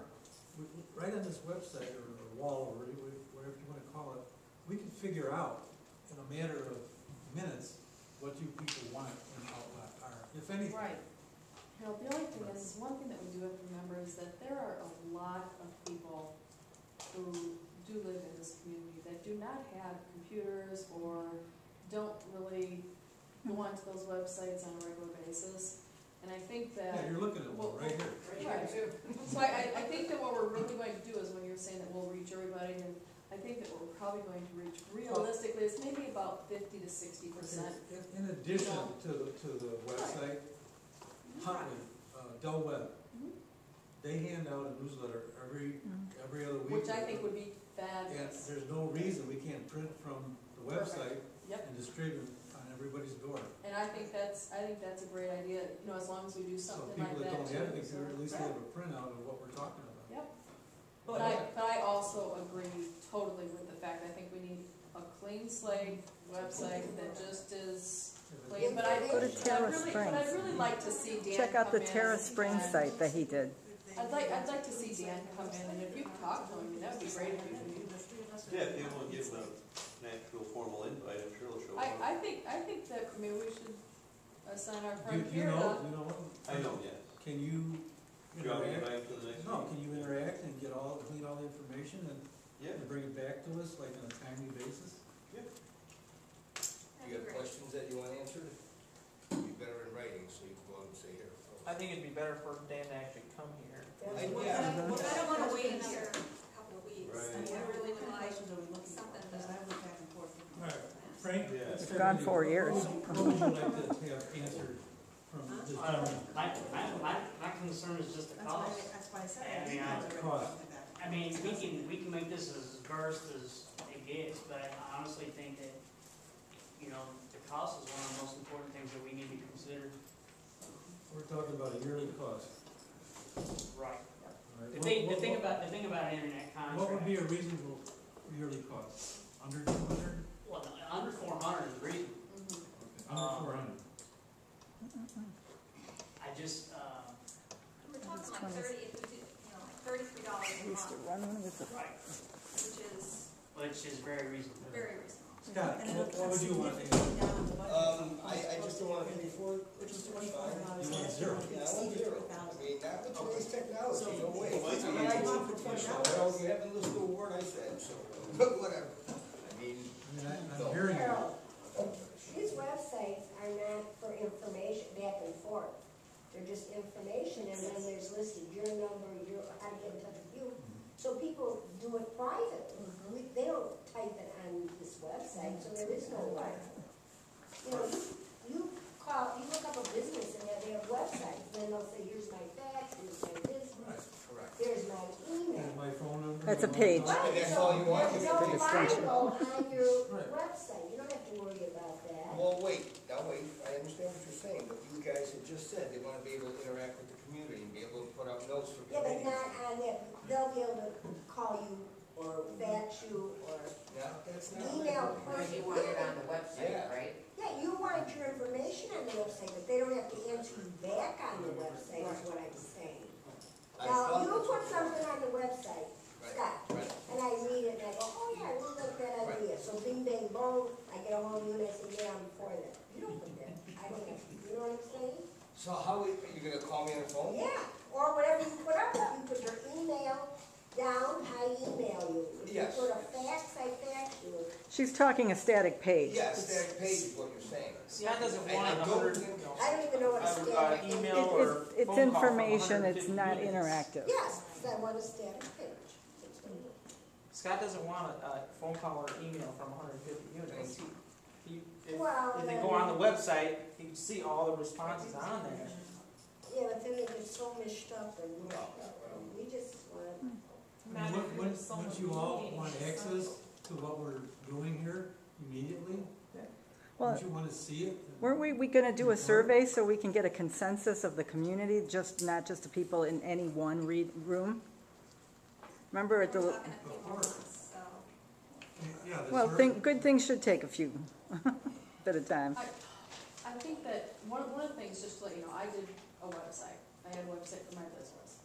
[SPEAKER 2] Right on this website or wall or whatever you wanna call it, we can figure out in a matter of minutes what you people want in Outlaw R, if anything.
[SPEAKER 11] Right,
[SPEAKER 1] Harold, the only thing is, one thing that we do have to remember is that there are a lot of people who do live in this community that do not have computers or don't really go onto those websites on a regular basis. And I think that.
[SPEAKER 2] Yeah, you're looking at one right here.
[SPEAKER 1] Right. So I think that what we're really going to do is when you're saying that we'll reach everybody, and I think that what we're probably going to reach realistically is maybe about 50 to 60%.
[SPEAKER 2] In addition to the website, Huntley, Del Webb, they hand out a newsletter every other week.
[SPEAKER 1] Which I think would be
[SPEAKER 2] And
[SPEAKER 1] fabulous.
[SPEAKER 2] there's no reason we can't print from the website
[SPEAKER 1] Yep.
[SPEAKER 2] and distribute on everybody's door.
[SPEAKER 1] And I think that's a great idea, you know, as long as we do
[SPEAKER 2] So
[SPEAKER 1] something
[SPEAKER 2] people
[SPEAKER 1] like
[SPEAKER 2] that
[SPEAKER 1] that
[SPEAKER 2] don't
[SPEAKER 1] too.
[SPEAKER 2] have anything,
[SPEAKER 1] So-
[SPEAKER 2] at least they have a printout of what we're talking about.
[SPEAKER 1] Yep. But I also agree totally with the fact, I think we need a clean slate website that just is clean, but
[SPEAKER 10] Go to Terra
[SPEAKER 1] But I'd
[SPEAKER 10] Springs.
[SPEAKER 1] really like to see Dan
[SPEAKER 10] Check out the
[SPEAKER 1] come in
[SPEAKER 10] Terra Springs
[SPEAKER 1] and-
[SPEAKER 10] site that he did.
[SPEAKER 1] I'd like to see Dan come in, and if you talk to him, that would be great if you can.
[SPEAKER 9] Yeah, if you want to give them an actual formal invite, I'm sure they'll show up.
[SPEAKER 1] I think that maybe we should assign our
[SPEAKER 2] Do
[SPEAKER 1] friend
[SPEAKER 2] you
[SPEAKER 1] here
[SPEAKER 2] know,
[SPEAKER 1] to.
[SPEAKER 9] I know, yes.
[SPEAKER 2] Can you
[SPEAKER 9] Do you want me to
[SPEAKER 2] interact?
[SPEAKER 9] invite them to the next
[SPEAKER 2] No,
[SPEAKER 9] meeting?
[SPEAKER 2] can you interact and get clean all the information
[SPEAKER 9] Yeah.
[SPEAKER 2] and bring it back to us like on a timely basis?
[SPEAKER 8] You
[SPEAKER 12] That'd be
[SPEAKER 8] got
[SPEAKER 12] great.
[SPEAKER 8] questions that you want answered? Be better in writing, so you can go out and say here.
[SPEAKER 4] I think it'd be better for Dan to actually come here.
[SPEAKER 8] I-
[SPEAKER 12] Well,
[SPEAKER 8] yeah.
[SPEAKER 12] I don't wanna wait another couple of weeks.
[SPEAKER 9] Right.
[SPEAKER 12] I mean, I really would like
[SPEAKER 3] Questions are we looking for?
[SPEAKER 12] something
[SPEAKER 3] Because
[SPEAKER 12] to.
[SPEAKER 3] I went back and forth.
[SPEAKER 2] Alright, Frank?
[SPEAKER 9] Yeah.
[SPEAKER 2] let's
[SPEAKER 10] It's
[SPEAKER 2] start
[SPEAKER 10] gone
[SPEAKER 2] with
[SPEAKER 10] 4
[SPEAKER 2] you.
[SPEAKER 10] years.
[SPEAKER 2] What would you like to have answered from this gentleman?
[SPEAKER 5] My concern is just the cost.
[SPEAKER 3] That's why I said.
[SPEAKER 5] I mean,
[SPEAKER 2] Cost.
[SPEAKER 5] I mean, we can make this as versed as it gets, but I honestly think that, you know, the cost is one of the most important things that we need to consider.
[SPEAKER 2] We're talking about a yearly cost.
[SPEAKER 5] Right.
[SPEAKER 2] Alright,
[SPEAKER 5] The
[SPEAKER 2] what-
[SPEAKER 5] thing
[SPEAKER 2] what-
[SPEAKER 5] about an internet contract.
[SPEAKER 2] What would be a reasonable yearly cost? Under 200?
[SPEAKER 5] Well, under 400 is reasonable.
[SPEAKER 2] Under 400?
[SPEAKER 5] I just,
[SPEAKER 12] We're talking like 30, if we did, $33 a
[SPEAKER 10] Used to
[SPEAKER 12] month,
[SPEAKER 10] run with the
[SPEAKER 5] right,
[SPEAKER 12] which is
[SPEAKER 5] which is very reasonable.
[SPEAKER 12] very reasonable.
[SPEAKER 2] Scott, what would you want?
[SPEAKER 8] I just don't want to pay for it.
[SPEAKER 3] Which was $24.
[SPEAKER 2] You want zero?
[SPEAKER 8] Yeah, I want zero. I mean, not with today's technology,
[SPEAKER 3] So-
[SPEAKER 8] no way.
[SPEAKER 9] Well,
[SPEAKER 8] I mean,
[SPEAKER 9] I
[SPEAKER 8] I
[SPEAKER 3] want
[SPEAKER 8] took
[SPEAKER 3] for
[SPEAKER 8] it,
[SPEAKER 3] $20.
[SPEAKER 8] well, you haven't listened to a word I said, so, whatever. I mean,
[SPEAKER 2] I'm hearing you.
[SPEAKER 7] Harold, these websites are not for information back and forth. They're just information, and then there's listed your number, how to get in touch with you. So people do it privately. They don't type it on this website, so there is no way. You know, you look up a business and they have websites, then they'll say, here's my fax, here's my business,
[SPEAKER 8] correct.
[SPEAKER 7] here's my email.
[SPEAKER 2] Here's my phone number.
[SPEAKER 10] That's a
[SPEAKER 2] you want
[SPEAKER 10] page.
[SPEAKER 2] to-
[SPEAKER 7] Right,
[SPEAKER 8] that's
[SPEAKER 7] so
[SPEAKER 8] all you want,
[SPEAKER 7] there's
[SPEAKER 8] you
[SPEAKER 7] no
[SPEAKER 8] can take
[SPEAKER 10] extension.
[SPEAKER 7] Bible on your
[SPEAKER 2] Right.
[SPEAKER 7] website, you don't have to worry about that.
[SPEAKER 8] Well, wait, I understand what you're saying, but you guys had just said they want to be able to interact with the community and be able to put up notes for
[SPEAKER 7] Yeah, but
[SPEAKER 8] committees.
[SPEAKER 7] not on that, they'll be able to call you or fax you or
[SPEAKER 8] No, that's not.
[SPEAKER 7] email
[SPEAKER 6] Because you
[SPEAKER 7] person.
[SPEAKER 6] want it on the website,
[SPEAKER 8] Yeah.
[SPEAKER 6] right?
[SPEAKER 7] Yeah, you want your information on the website, but they don't have to answer you back on the website, is what I'm saying.
[SPEAKER 8] I
[SPEAKER 7] Now,
[SPEAKER 8] thought
[SPEAKER 7] you
[SPEAKER 8] that's
[SPEAKER 7] put
[SPEAKER 8] what-
[SPEAKER 7] something on the website,
[SPEAKER 8] Right,
[SPEAKER 7] Scott,
[SPEAKER 8] right.
[SPEAKER 7] and I read it, and I go, oh yeah, I really like that idea. So bing, bang, boom, I get a hold of you and I say, yeah, I'm for that. You don't put that, I don't have, you know what I'm saying?
[SPEAKER 8] So how, are you gonna call me on the phone?
[SPEAKER 7] Yeah, or whatever you put up, you put your email down, I email you. If you
[SPEAKER 8] Yes.
[SPEAKER 7] put a fax, I fax you.
[SPEAKER 10] She's talking a static page.
[SPEAKER 8] Yeah, static page is what you're saying.
[SPEAKER 4] Scott doesn't
[SPEAKER 8] And
[SPEAKER 4] want
[SPEAKER 8] I
[SPEAKER 4] a
[SPEAKER 8] don't
[SPEAKER 4] hundred,
[SPEAKER 8] think-
[SPEAKER 7] I don't even know what a static page is.
[SPEAKER 4] email or
[SPEAKER 10] It's
[SPEAKER 4] phone call from
[SPEAKER 10] information, it's
[SPEAKER 4] 150
[SPEAKER 10] not
[SPEAKER 4] units.
[SPEAKER 10] interactive.
[SPEAKER 7] Yes, because I want a static page. That's what it is.
[SPEAKER 4] Scott doesn't want a phone call or email from 150 units. If
[SPEAKER 7] Well,
[SPEAKER 4] they
[SPEAKER 7] then-
[SPEAKER 4] go on the website, you can see all the responses on there.
[SPEAKER 7] Yeah, but then they get so messed up and we just want.
[SPEAKER 2] Wouldn't you all want access to what we're doing here immediately?
[SPEAKER 10] Well,
[SPEAKER 2] Wouldn't you wanna see it?
[SPEAKER 10] weren't we gonna do a survey so we can get a consensus of the community, not just the people in any one room? Remember at
[SPEAKER 12] We're
[SPEAKER 10] the,
[SPEAKER 12] talking a few more months, so.
[SPEAKER 2] Yeah, the
[SPEAKER 10] well,
[SPEAKER 2] survey.
[SPEAKER 10] good things should take a few, bit of time.
[SPEAKER 1] I think that one of the things, just to let you know, I did a website. I had a website for my business.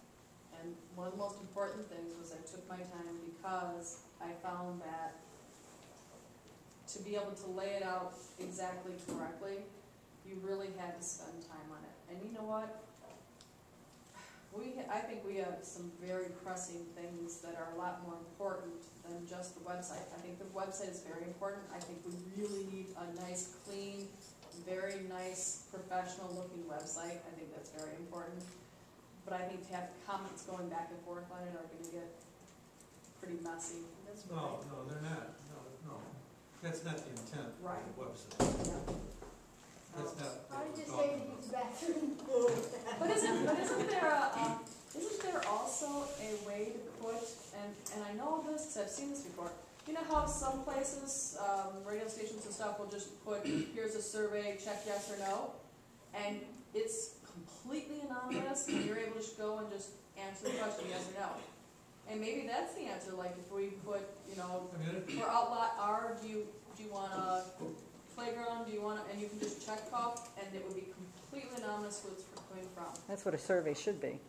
[SPEAKER 1] And one of the most important things was I took my time because I found that to be able to lay it out exactly correctly, you really had to spend time on it. And you know what? I think we have some very pressing things that are a lot more important than just the website. I think the website is very important. I think we really need a nice, clean, very nice, professional-looking website. I think that's very important. But I think to have comments going back and forth on it are gonna get pretty messy. That's
[SPEAKER 2] No, they're not, no. That's not the intent of
[SPEAKER 1] Right.
[SPEAKER 2] the website.
[SPEAKER 1] Yeah.
[SPEAKER 2] That's not
[SPEAKER 7] I
[SPEAKER 2] what we're
[SPEAKER 7] just
[SPEAKER 2] talking
[SPEAKER 7] made to
[SPEAKER 2] about.
[SPEAKER 7] use the bathroom.
[SPEAKER 1] But isn't there also a way to put, and I know this, because I've seen this before, you know how some places, radio stations and stuff will just put, here's a survey, check yes or no, and it's completely anonymous, and you're able to just go and just answer the question, yes or no. And maybe that's the answer, like if we put, you know,
[SPEAKER 2] I mean,
[SPEAKER 1] for Outlaw R, do you want a playground, do you want, and you can just check off, and it would be completely anonymous who it's coming from.
[SPEAKER 10] That's what a survey should be.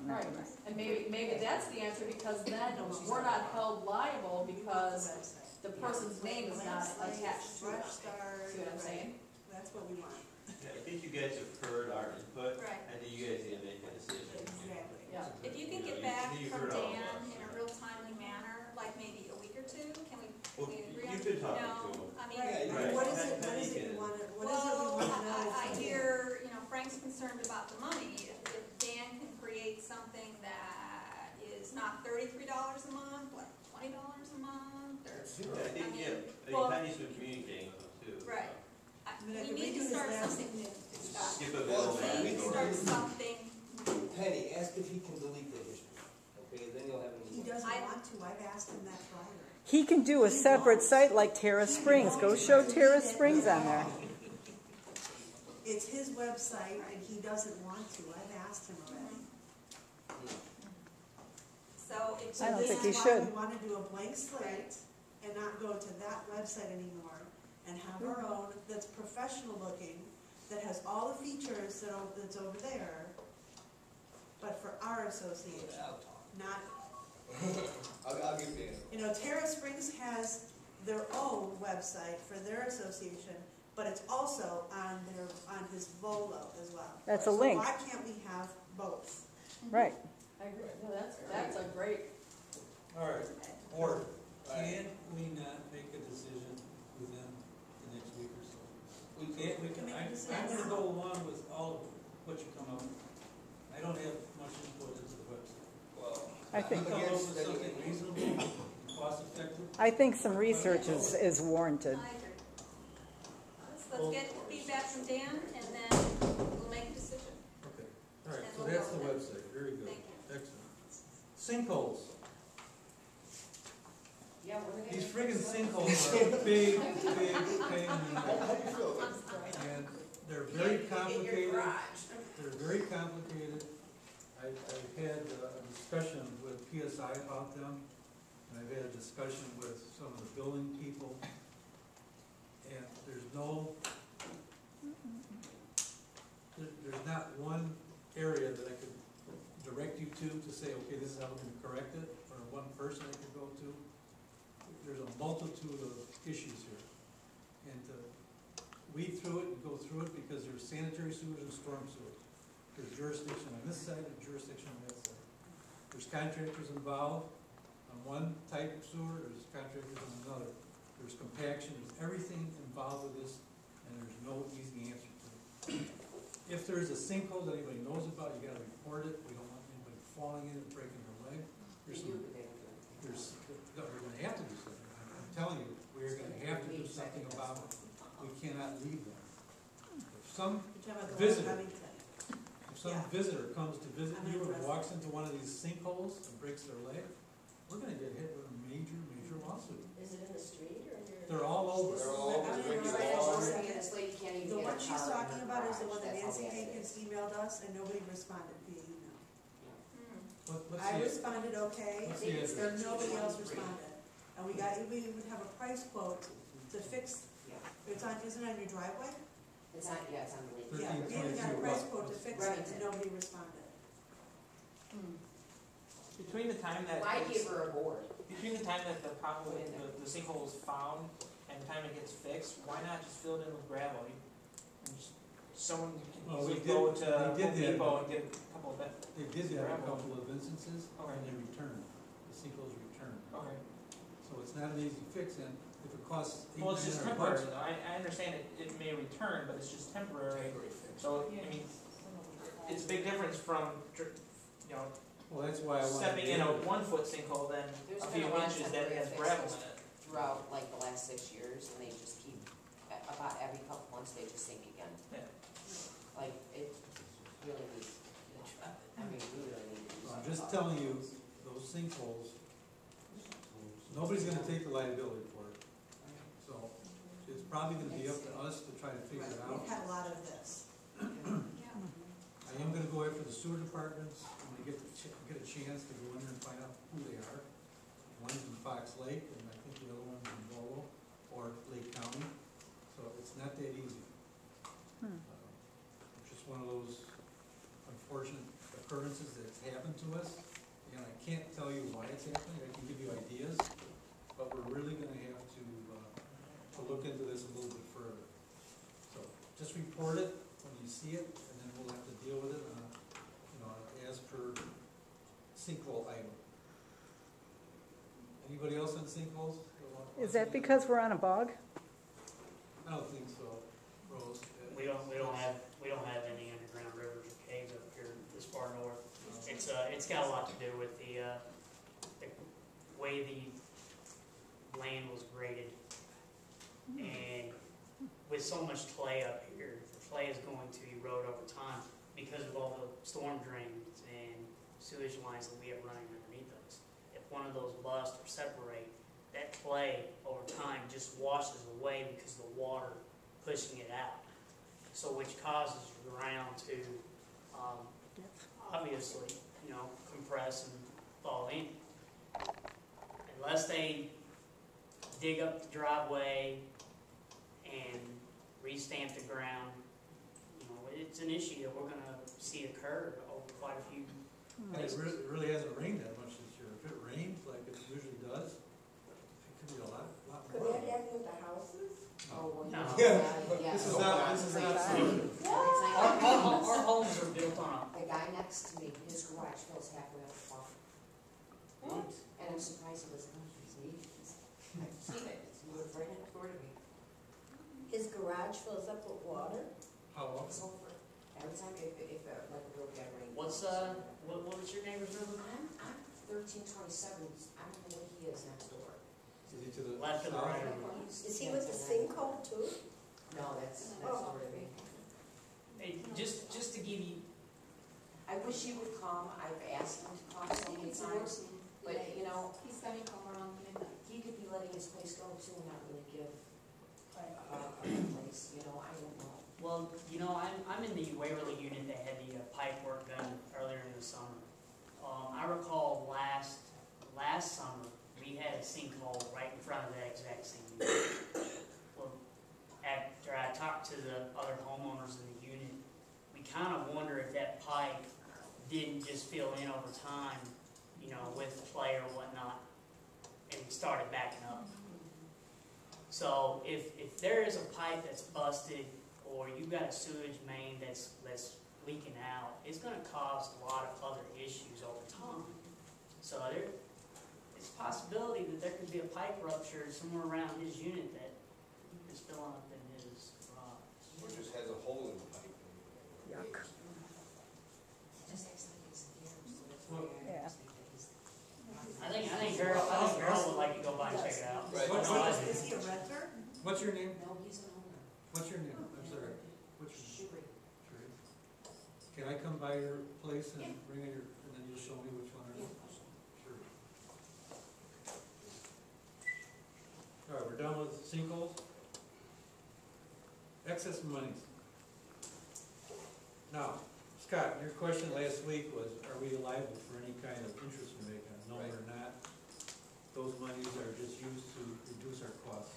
[SPEAKER 1] Right, and maybe that's the answer, because then we're not held liable because the person's name is not attached to it. See what I'm saying?
[SPEAKER 3] That's what we want.
[SPEAKER 9] Yeah, I think you guys have heard our input.
[SPEAKER 12] Right.
[SPEAKER 9] I think you guys need to make a decision.
[SPEAKER 3] Exactly.
[SPEAKER 1] Yeah.
[SPEAKER 12] If you can
[SPEAKER 9] You
[SPEAKER 12] get
[SPEAKER 9] know,
[SPEAKER 12] back
[SPEAKER 9] you've
[SPEAKER 12] from
[SPEAKER 9] heard all of
[SPEAKER 12] Dan
[SPEAKER 9] us.
[SPEAKER 12] in a real timely manner, like maybe a week or two, can we
[SPEAKER 9] Well,
[SPEAKER 12] agree on?
[SPEAKER 9] you've been talking
[SPEAKER 12] No,
[SPEAKER 9] to him.
[SPEAKER 12] I mean,
[SPEAKER 8] Yeah,
[SPEAKER 9] Right.
[SPEAKER 3] What is it
[SPEAKER 9] Penny
[SPEAKER 3] you
[SPEAKER 9] can-
[SPEAKER 3] want, what is it we
[SPEAKER 12] well,
[SPEAKER 3] want to know?
[SPEAKER 12] I hear, Frank's concerned about the money. If Dan can create something that is not $33 a month, what, $20 a month, or,
[SPEAKER 9] Yeah, I think, yeah, I
[SPEAKER 1] Well-
[SPEAKER 9] think Penny's been communicating with them too.
[SPEAKER 12] right.
[SPEAKER 3] mean, I
[SPEAKER 12] We
[SPEAKER 3] could
[SPEAKER 12] need
[SPEAKER 3] redo
[SPEAKER 12] to
[SPEAKER 3] his
[SPEAKER 12] start
[SPEAKER 3] last-
[SPEAKER 12] something new, Scott.
[SPEAKER 9] Skip a
[SPEAKER 8] Well,
[SPEAKER 9] bill.
[SPEAKER 12] We need to start something.
[SPEAKER 8] Penny, ask if he can delete the history, okay, then you'll have.
[SPEAKER 3] He doesn't want to, I've asked him that prior.
[SPEAKER 10] He can do a separate site like Terra Springs. Go show Terra Springs on there.
[SPEAKER 3] It's his website and he doesn't want to, I've asked him already.
[SPEAKER 12] So if
[SPEAKER 10] I don't
[SPEAKER 3] This
[SPEAKER 10] think
[SPEAKER 3] is
[SPEAKER 10] he
[SPEAKER 3] why
[SPEAKER 10] should.
[SPEAKER 3] we wanna do a blank slate and not go to that website anymore and have our own that's professional looking, that has all the features that's over there, but for our association, not,
[SPEAKER 8] I'll give you an.
[SPEAKER 3] Terra Springs has their own website for their association, but it's also on his Volo as well.
[SPEAKER 10] That's a link.
[SPEAKER 3] So why can't we have both?
[SPEAKER 10] Right.
[SPEAKER 1] I agree, no, that's a great,
[SPEAKER 2] All right, order. Can we not make a decision within the next week or so? We can't, I'm gonna go along with all of what you come up with. I don't have much input into the website.
[SPEAKER 8] Well,
[SPEAKER 10] I think-
[SPEAKER 2] Come up with something reasonable, cost effective.
[SPEAKER 10] I think some research is warranted.
[SPEAKER 12] I agree. Let's get feedback from Dan, and then we'll make a decision.
[SPEAKER 2] Okay, all right, so that's the website, very good,
[SPEAKER 12] Thank you.
[SPEAKER 2] excellent. Sinkholes.
[SPEAKER 1] yeah, we're gonna.
[SPEAKER 2] These friggin' sinkholes are a big, big pain in the
[SPEAKER 8] how
[SPEAKER 2] neck.
[SPEAKER 8] do you feel?
[SPEAKER 2] And they're very complicated. They're very complicated. I've had a discussion with PSI about them, and I've had a discussion with some of the building people. And there's no, one area that I could direct you to say, okay, this is how we're gonna correct it, or one person I could go to. There's a multitude of issues here. And to weed through it and go through it, because there's sanitary sewers and storm sewers. There's jurisdiction on this side and jurisdiction on that side. There's contractors involved on one type of sewer, there's contractors on another. There's compaction, there's everything involved with this, and there's no easy answer to it. If there is a sinkhole that anybody knows about, you gotta report it. We don't want anybody falling in and breaking their leg. There's some, no, we're gonna have to do something. I'm telling you, we're gonna have to do something about it. We cannot leave them. If some visitor, comes to visit you and walks into one of these sinkholes and breaks their leg, we're gonna get hit with a major, major lawsuit.
[SPEAKER 7] Is it in the street or?
[SPEAKER 2] They're all over.
[SPEAKER 8] They're all over.
[SPEAKER 6] This lady can't even
[SPEAKER 3] The
[SPEAKER 6] get a
[SPEAKER 3] one she's
[SPEAKER 6] car in
[SPEAKER 3] talking
[SPEAKER 6] her
[SPEAKER 3] about is the
[SPEAKER 6] garage.
[SPEAKER 3] one that
[SPEAKER 6] That's how
[SPEAKER 3] Nancy
[SPEAKER 6] bad it
[SPEAKER 3] Hankins
[SPEAKER 6] is.
[SPEAKER 3] emailed us and nobody responded via email.
[SPEAKER 2] What's
[SPEAKER 3] I
[SPEAKER 2] the,
[SPEAKER 3] responded, okay,
[SPEAKER 2] what's the address?
[SPEAKER 3] nobody else responded. And we even have a price quote to fix,
[SPEAKER 6] Yeah.
[SPEAKER 3] isn't it on your driveway?
[SPEAKER 6] It's not, yeah, it's on the lake.
[SPEAKER 3] Yeah, we even got a price quote to fix it and nobody responded.
[SPEAKER 4] Between the time that.
[SPEAKER 6] Why
[SPEAKER 4] it's-
[SPEAKER 6] give her a board?
[SPEAKER 4] Between the time that the problem, the sinkhole is found and the time it gets fixed, why not just fill it in with gravel? And just- Someone can
[SPEAKER 2] Well, we
[SPEAKER 4] easily go
[SPEAKER 2] did-
[SPEAKER 4] to
[SPEAKER 2] we
[SPEAKER 4] Home
[SPEAKER 2] did that,
[SPEAKER 4] Depot
[SPEAKER 2] but-
[SPEAKER 4] and get a couple of that.
[SPEAKER 2] They did have a
[SPEAKER 4] Gravel.
[SPEAKER 2] couple of instances,
[SPEAKER 4] Okay.
[SPEAKER 2] and they returned, the sinkholes returned.
[SPEAKER 4] Okay.
[SPEAKER 2] So it's not an easy fix, and if it costs
[SPEAKER 4] Well, it's just
[SPEAKER 2] $800
[SPEAKER 4] temporary though. I understand it may return, but it's just temporary. So, I mean, it's a big difference from, you know,
[SPEAKER 2] well, that's why I wanted.
[SPEAKER 4] stepping in a 1-foot sinkhole than
[SPEAKER 6] There's
[SPEAKER 4] a
[SPEAKER 6] been
[SPEAKER 4] few
[SPEAKER 6] a lot of
[SPEAKER 4] inches that
[SPEAKER 6] temporary
[SPEAKER 4] has gravel in
[SPEAKER 6] fixes
[SPEAKER 4] it.
[SPEAKER 6] throughout like the last 6 years, and they just keep, about every couple months, they just sink again.
[SPEAKER 4] Yeah.
[SPEAKER 6] Like, it really needs, I mean, we really need to do
[SPEAKER 2] I'm
[SPEAKER 6] something
[SPEAKER 2] just
[SPEAKER 6] about
[SPEAKER 2] telling you, those sinkholes, nobody's gonna take the liability for it. So it's probably gonna be up to us to try to figure it out.
[SPEAKER 3] We've had a lot of this.
[SPEAKER 2] I am gonna go after the sewer departments, I'm gonna get a chance to go in there and find out who they are. One's in Fox Lake, and I think the other one's in Bolo, or Lake County, so it's not that easy. It's just one of those unfortunate occurrences that's happened to us, and I can't tell you why it's happening, I can give you ideas, but we're really gonna have to look into this a little bit further. So, just report it when you see it, and then we'll have to deal with it on a, as per sinkhole item. Anybody else on sinkholes?
[SPEAKER 10] Is that because we're on a bog?
[SPEAKER 2] I don't think so, Rose.
[SPEAKER 5] We don't have any underground rivers or caves up here this far north. It's got a lot to do with the way the land was graded. And with so much clay up here, the clay is going to erode over time because of all the storm drains and sewage lines that we have running underneath us. If one of those bust or separate, that clay over time just washes away because of the water pushing it out. So which causes the ground to, obviously, compress and fall in. Unless they dig up the driveway and restamp the ground, it's an issue that we're gonna see occur over quite a few
[SPEAKER 2] And it really hasn't rained that much this year. If it rains like it usually does, it could be a lot
[SPEAKER 7] Could
[SPEAKER 2] more.
[SPEAKER 7] that happen with the houses?
[SPEAKER 6] Oh, well,
[SPEAKER 5] No.
[SPEAKER 6] yeah.
[SPEAKER 2] This is not
[SPEAKER 5] Our homes are built on
[SPEAKER 6] The guy next to me, his garage fills halfway up the farm. And I'm surprised he doesn't know he's needed. I've seen it, he lives right next door to me.
[SPEAKER 7] His garage fills up with water?
[SPEAKER 2] How
[SPEAKER 6] It's
[SPEAKER 2] often?
[SPEAKER 6] over. Every time, if like a real bad rain.
[SPEAKER 5] what's what's your neighbor's number?
[SPEAKER 6] I'm 1327, I don't know what he is next door.
[SPEAKER 2] Is he to the
[SPEAKER 5] Left or the
[SPEAKER 2] south?
[SPEAKER 5] right?
[SPEAKER 7] Is he with the sinkhole too?
[SPEAKER 6] No, that's next door to me.
[SPEAKER 5] Hey, just to give you,
[SPEAKER 6] I wish he would come, I've asked him to come so many times, but
[SPEAKER 12] He's gonna come around midnight.
[SPEAKER 6] he could be letting his place go too and not really give a place, I don't know.
[SPEAKER 5] well, I'm in the Waverly unit that had the pipe work done earlier in the summer. I recall last summer, we had a sinkhole right in front of that exact same unit. Well, after I talked to the other homeowners in the unit, we kind of wonder if that pipe didn't just fill in over time, you know, with the play or whatnot, and started backing up. So if there is a pipe that's busted, or you've got a sewage main that's leaking out, it's gonna cause a lot of other issues over time. So it's a possibility that there could be a pipe rupture somewhere around his unit that is filling up in his garage.
[SPEAKER 8] Or just has a hole in the pipe.
[SPEAKER 10] Yuck.
[SPEAKER 2] Well,
[SPEAKER 10] Yeah.
[SPEAKER 5] I think Harold would like to go by and check it out.
[SPEAKER 8] Right.
[SPEAKER 3] Is he a renter?
[SPEAKER 2] What's your name?
[SPEAKER 6] No, he's an owner.
[SPEAKER 2] What's your name? I'm sorry. What's your
[SPEAKER 6] Sure.
[SPEAKER 2] Sherry? Can I come by your place and bring in and then you'll show me which one it is? Sure. All right, we're done with sinkholes. Excess monies. Now, Scott, your question last week was, are we liable for any kind of interest we make on? No,
[SPEAKER 8] Right.
[SPEAKER 2] we're not. Those monies are just used to reduce our costs.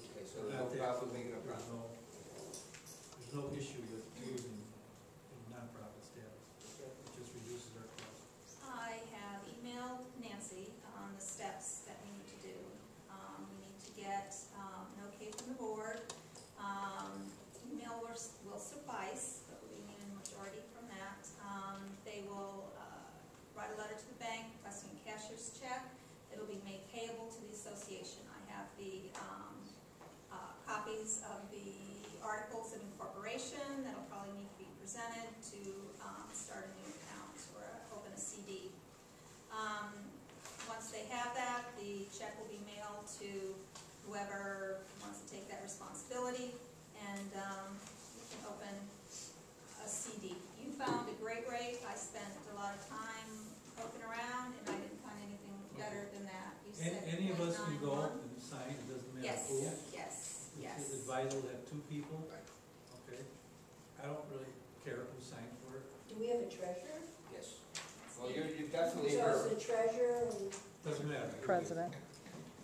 [SPEAKER 8] Okay, so there's no problem making a profit.
[SPEAKER 2] There's no issue with using a nonprofit status. It just reduces our costs.
[SPEAKER 12] I have emailed Nancy on the steps that we need to do. We need to get an okay from the board. Email will suffice, but we need a majority from that. They will write a letter to the bank requesting a cashier's check. It'll be made payable to the association. I have the copies of the articles of incorporation that'll probably need to be presented to start a new account or open a CD. Once they have that, the check will be mailed to whoever wants to take that responsibility, and we can open a CD. You found a great rate. I spent a lot of time poking around, and I didn't find anything better than that. You said
[SPEAKER 2] Any of us can go
[SPEAKER 12] 0.91.
[SPEAKER 2] up and sign, it doesn't matter
[SPEAKER 12] Yes,
[SPEAKER 2] who.
[SPEAKER 12] yes, yes.
[SPEAKER 2] The advisor will have two people.
[SPEAKER 8] Right.
[SPEAKER 2] Okay. I don't really care who signed for it.
[SPEAKER 7] Do we have a treasurer?
[SPEAKER 8] Yes. Well, you've definitely
[SPEAKER 7] So
[SPEAKER 8] heard.
[SPEAKER 7] it's the treasurer and
[SPEAKER 2] Doesn't matter.
[SPEAKER 10] President.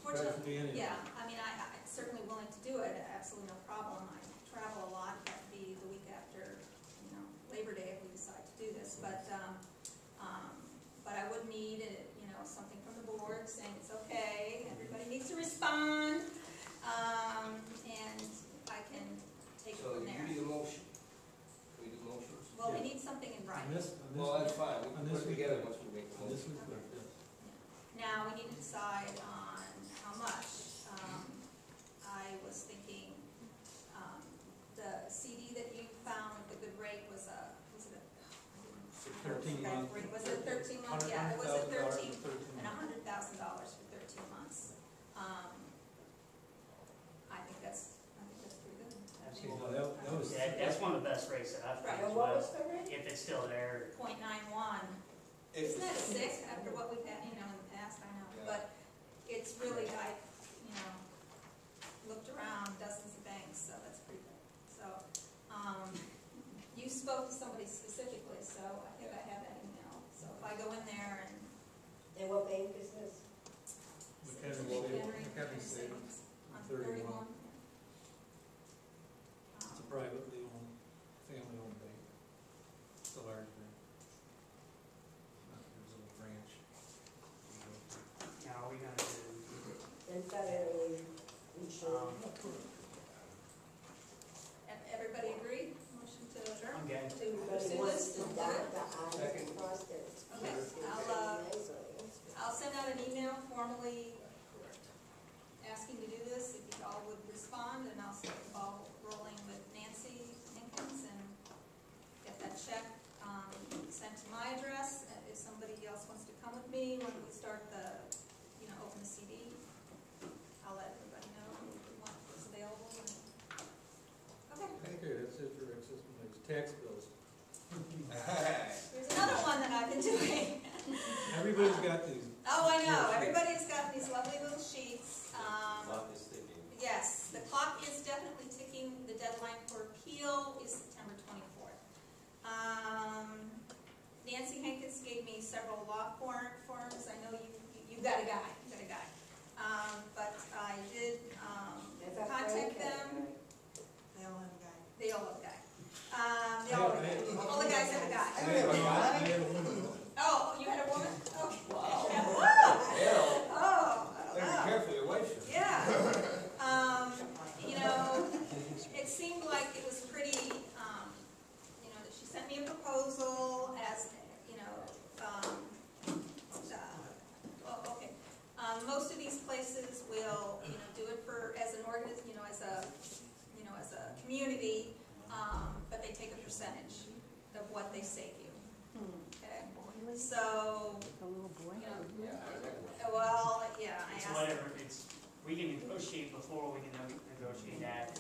[SPEAKER 12] Fortunately,
[SPEAKER 2] Could be anyone.
[SPEAKER 12] yeah, I mean, I'm certainly willing to do it, absolutely no problem. I travel a lot, that would be the week after, you know, Labor Day if we decide to do this, but I would need, you know, something from the board saying it's okay, everybody needs to respond, and I can take it
[SPEAKER 8] So
[SPEAKER 12] from
[SPEAKER 8] you
[SPEAKER 12] there.
[SPEAKER 8] need a motion. Can we do motions?
[SPEAKER 12] Well, we need something in
[SPEAKER 2] On
[SPEAKER 12] writing.
[SPEAKER 2] this,
[SPEAKER 8] Well, that's fine. We
[SPEAKER 2] on
[SPEAKER 8] can
[SPEAKER 2] this
[SPEAKER 8] put it
[SPEAKER 2] we
[SPEAKER 8] together
[SPEAKER 2] could.
[SPEAKER 8] once we make the
[SPEAKER 2] On this
[SPEAKER 8] motion.
[SPEAKER 2] we could, yes.
[SPEAKER 12] Now, we need to decide on how much. I was thinking, the CD that you found, the good rate was a, was it a?
[SPEAKER 2] 13 month.
[SPEAKER 12] Was it 13 months? Yeah, it was a
[SPEAKER 2] $100,000
[SPEAKER 12] 13,
[SPEAKER 2] for 13
[SPEAKER 12] and
[SPEAKER 2] months.
[SPEAKER 12] $100,000 for 13 months. I think that's pretty good.
[SPEAKER 2] Okay, no, that was.
[SPEAKER 5] That's one of the best rates that I've
[SPEAKER 12] Right.
[SPEAKER 5] found as
[SPEAKER 7] and what
[SPEAKER 5] well,
[SPEAKER 7] was the rate?
[SPEAKER 5] if it's still there.
[SPEAKER 12] .91. Isn't that sick after what we've had, you know, in the past, I know,
[SPEAKER 8] Yeah.
[SPEAKER 12] but it's really, I, you know, looked around dozens of banks, so that's pretty good. So, you spoke to somebody specifically, so I think I have that email. So if I go in there and.
[SPEAKER 7] And what bank is this?
[SPEAKER 2] McHenry Savings,
[SPEAKER 12] On
[SPEAKER 2] 31.
[SPEAKER 12] 31.
[SPEAKER 2] It's a privately owned, family-owned bank. It's a large bank. There's a little branch.
[SPEAKER 5] Now, are we gonna do,
[SPEAKER 7] And federally insured.
[SPEAKER 12] Everybody agree? Motion to adjourn?
[SPEAKER 5] I'm good.
[SPEAKER 12] To
[SPEAKER 7] Everybody
[SPEAKER 12] pursue
[SPEAKER 7] wants
[SPEAKER 12] this?
[SPEAKER 7] to dot the i's and cross their t's.
[SPEAKER 12] Okay, I'll send out an email formally asking to do this, if you all would respond, and I'll start the ball rolling with Nancy Hinkins and get that check sent to my address. If somebody else wants to come with me when we start the, you know, open the CD, I'll let everybody know what's available. Okay,
[SPEAKER 2] Okay, that's it for excess monies. Tax bills.
[SPEAKER 12] here's another one that I've been doing.
[SPEAKER 2] Everybody's got these.
[SPEAKER 12] Oh, I know, everybody's got these lovely little sheets.
[SPEAKER 9] Clock is ticking.
[SPEAKER 12] Yes, the clock is definitely ticking. The deadline for appeal is September 24th. Nancy Hankins gave me several law forms. I know you got a guy, but I did contact them.
[SPEAKER 3] They all have a guy.
[SPEAKER 12] They all have a guy. They
[SPEAKER 2] I
[SPEAKER 12] all percentage of what they save you,
[SPEAKER 11] Hmm.
[SPEAKER 12] okay? So,
[SPEAKER 10] The little boy?
[SPEAKER 12] you know, well, yeah, I
[SPEAKER 5] It's
[SPEAKER 12] asked.
[SPEAKER 5] whatever, we can negotiate before, we can negotiate that.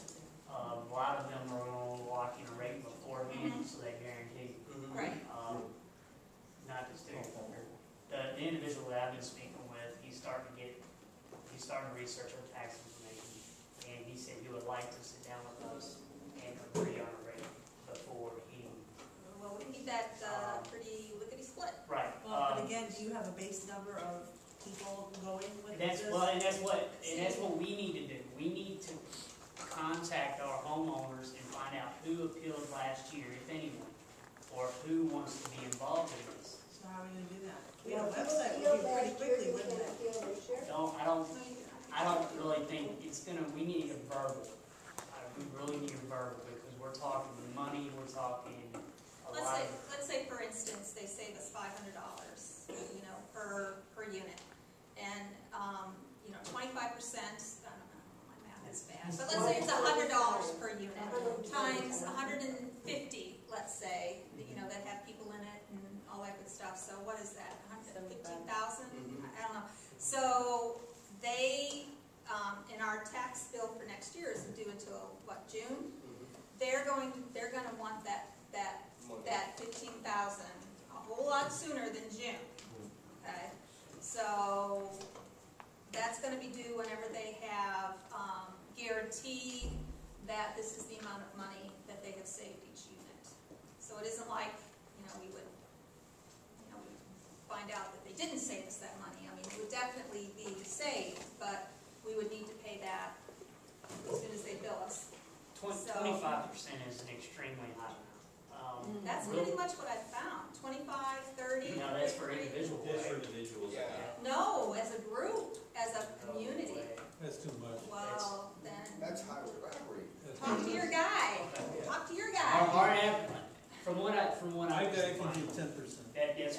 [SPEAKER 5] A lot of them are on locking a rate beforehand, so they guarantee.
[SPEAKER 12] Right,
[SPEAKER 5] Not to stay the individual that I've been speaking with, he's starting to research our tax information. And he said he would like to sit down with us and agree on a rate before he,
[SPEAKER 12] well, we need that, pretty lickety split.
[SPEAKER 5] right.
[SPEAKER 3] Well, but again, do you have a base number of people going with
[SPEAKER 5] And that's
[SPEAKER 3] this?
[SPEAKER 5] what we need to do. We need to contact our homeowners and find out who appealed last year, if anyone, or who wants to be involved in this.
[SPEAKER 3] So how are we gonna do that? We have
[SPEAKER 7] Well,
[SPEAKER 3] a website,
[SPEAKER 7] people
[SPEAKER 3] we can pretty
[SPEAKER 7] feel
[SPEAKER 3] quickly
[SPEAKER 7] that
[SPEAKER 3] win
[SPEAKER 7] you're
[SPEAKER 3] that.
[SPEAKER 7] gonna feel this year.
[SPEAKER 5] I don't really think it's we need a verbal. We really need a verbal because we're talking money, we're talking a lot of.
[SPEAKER 12] Let's say for instance, they save us $500, you know, per unit. And, you know, 25%, I don't know, my math is bad, but let's say it's $100 per unit times 150, let's say, you know, that have people in it and all that good stuff. So what is that, 115,000? I don't know. So they, in our tax bill for next year isn't due until, what, June? They're gonna want that 15,000 a whole lot sooner than June, okay? So that's gonna be due whenever they have, guaranteed that this is the amount of money that they have saved each unit. So it isn't like, you know, we would find out that they didn't save us that money. I mean, it would definitely be saved, but we would need to pay that as soon as they bill us.
[SPEAKER 5] 25% is an extremely high amount.
[SPEAKER 12] That's pretty much what I found, 25, 30.
[SPEAKER 5] No, that's for individuals.
[SPEAKER 9] That's for individuals.
[SPEAKER 8] Yeah.
[SPEAKER 12] No, as a group, as a community.
[SPEAKER 2] That's too much.
[SPEAKER 12] Well, then,
[SPEAKER 8] That's highway robbery.
[SPEAKER 12] talk to your guy, talk to your
[SPEAKER 5] Our
[SPEAKER 12] guy.
[SPEAKER 5] from what I
[SPEAKER 2] My
[SPEAKER 5] was
[SPEAKER 2] guy can do
[SPEAKER 5] finding,
[SPEAKER 2] 10%.
[SPEAKER 5] that's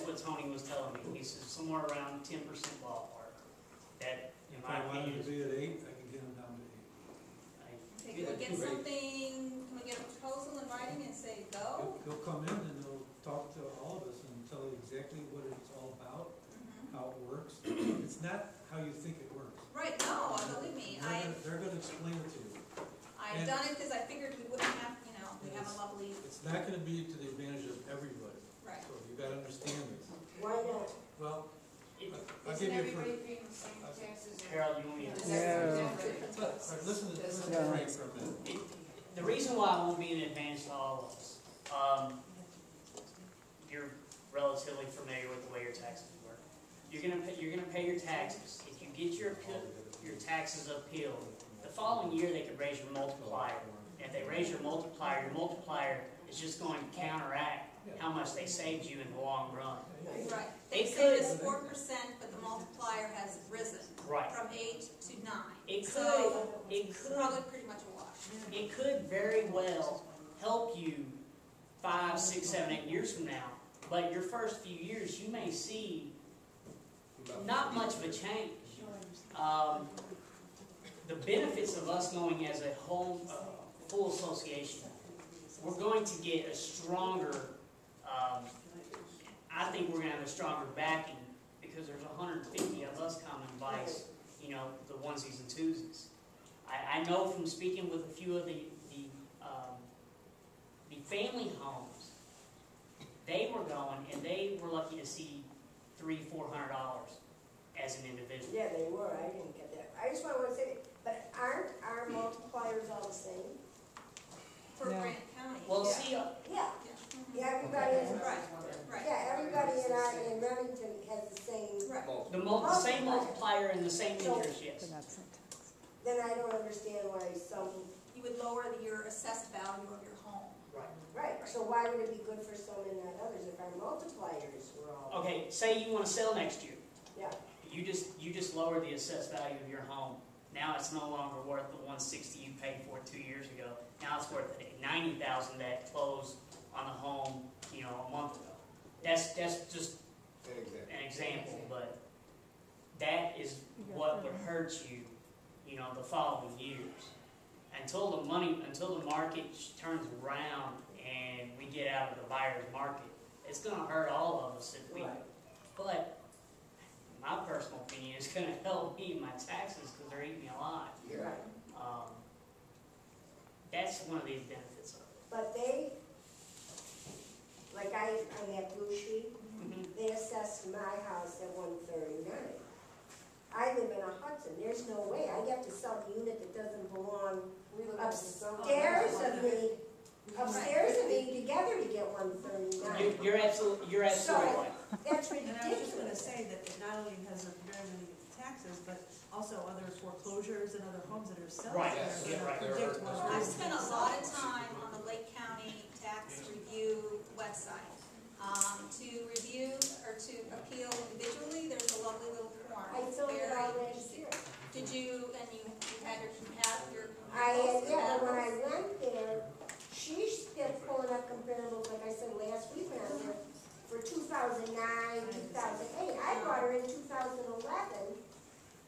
[SPEAKER 5] what Tony was telling me. He said somewhere around 10% ballpark. That, in
[SPEAKER 2] If
[SPEAKER 5] my
[SPEAKER 2] I wanted
[SPEAKER 5] opinion,
[SPEAKER 2] to be at 8, I can get him down to 8.
[SPEAKER 12] Okay, can we get something, can we get a proposal in writing and say go?
[SPEAKER 2] He'll come in and he'll talk to all of us and tell you exactly what it's all about, how it works. It's not how you think it works.
[SPEAKER 12] Right, no, believe me,
[SPEAKER 2] They're gonna explain it to you.
[SPEAKER 12] I've done it because I figured we wouldn't have, you know, we have a lovely,
[SPEAKER 2] It's not gonna be to the advantage of everybody,
[SPEAKER 12] right.
[SPEAKER 2] so you gotta understand this.
[SPEAKER 7] Why not?
[SPEAKER 2] Well,
[SPEAKER 5] It-
[SPEAKER 2] I'll give you a
[SPEAKER 6] Everybody paying the same taxes?
[SPEAKER 5] Harold, you want me to?
[SPEAKER 10] No.
[SPEAKER 2] all right, listen to
[SPEAKER 10] No.
[SPEAKER 2] Frank for a minute.
[SPEAKER 5] The reason why I won't be an advantage to all of us, you're relatively familiar with the way your taxes work. You're gonna pay your taxes. If you get your taxes appealed, the following year they could raise your multiplier. And if they raise your multiplier is just going to counteract how much they saved you in the long run.
[SPEAKER 12] Right, they say it's 4%, but the multiplier has risen
[SPEAKER 5] Right.
[SPEAKER 12] from 8 to 9.
[SPEAKER 5] It
[SPEAKER 12] So,
[SPEAKER 5] could,
[SPEAKER 12] it's probably pretty much a wash.
[SPEAKER 5] it could very well help you 5, 6, 7, 8 years from now. But your first few years, you may see not much of a change. The benefits of us going as a whole, full association, we're going to get a stronger, I think we're going to have a stronger backing because there's 150 of us coming vice, you know, the onesies and twosies. I know from speaking with a few of the family homes, they were going and they were lucky to see $300-400 as an individual.
[SPEAKER 7] Yeah, they were, I didn't get that. I just want to say, but aren't our multipliers all the same?
[SPEAKER 12] For
[SPEAKER 10] No.
[SPEAKER 12] Grant County.
[SPEAKER 5] Well,
[SPEAKER 12] yeah.
[SPEAKER 5] see,
[SPEAKER 7] Yeah,
[SPEAKER 12] Yeah.
[SPEAKER 7] yeah, everybody is,
[SPEAKER 12] Right, right.
[SPEAKER 7] yeah, everybody in Remington has the same,
[SPEAKER 12] Right.
[SPEAKER 5] the same multiplier in the same years, yes.
[SPEAKER 10] But not sent.
[SPEAKER 7] then I don't understand why some,
[SPEAKER 12] You would lower your assessed value of your home.
[SPEAKER 7] right, so why would it be good for some and not others if our multipliers were all?
[SPEAKER 5] Okay, say you want to sell next year.
[SPEAKER 7] Yeah.
[SPEAKER 5] You just lower the assessed value of your home. Now it's no longer worth the $160 you paid for it 2 years ago. Now it's worth $90,000 that closed on the home, you know, a month ago. That's just an example, but that is what would hurt you, you know, the following years. Until the market turns around and we get out of the buyer's market, it's gonna hurt all of us if we, but my personal opinion, it's gonna help me in my taxes, because they're eating me alive.
[SPEAKER 8] Yeah.
[SPEAKER 5] That's one of these benefits of it.
[SPEAKER 7] But they, like on that blue sheet, they assessed my house at 139. I live in a Hudson, there's no way, I'd have to sell the unit that doesn't belong upstairs of me, together to get 139.
[SPEAKER 5] You're absolutely right.
[SPEAKER 7] That's
[SPEAKER 3] And I was just gonna
[SPEAKER 7] ridiculous.
[SPEAKER 3] say that it not only has a bearing on the taxes, but also other foreclosures and other homes that are selling.
[SPEAKER 5] Right,
[SPEAKER 3] that are
[SPEAKER 5] yeah,
[SPEAKER 3] gonna
[SPEAKER 5] right.
[SPEAKER 3] predict what
[SPEAKER 12] I've
[SPEAKER 3] is-
[SPEAKER 12] spent a lot of time on the Lake County Tax Review website. To review or to appeal individually, there's a lovely little form.
[SPEAKER 7] I filled it out
[SPEAKER 12] Very
[SPEAKER 7] last
[SPEAKER 12] easy.
[SPEAKER 7] year.
[SPEAKER 12] Did you, and you had your.
[SPEAKER 7] Yeah, but when I went there, she's still pulling up comparables, like I said last week when I was there, for 2009, 2008. I brought her in 2011.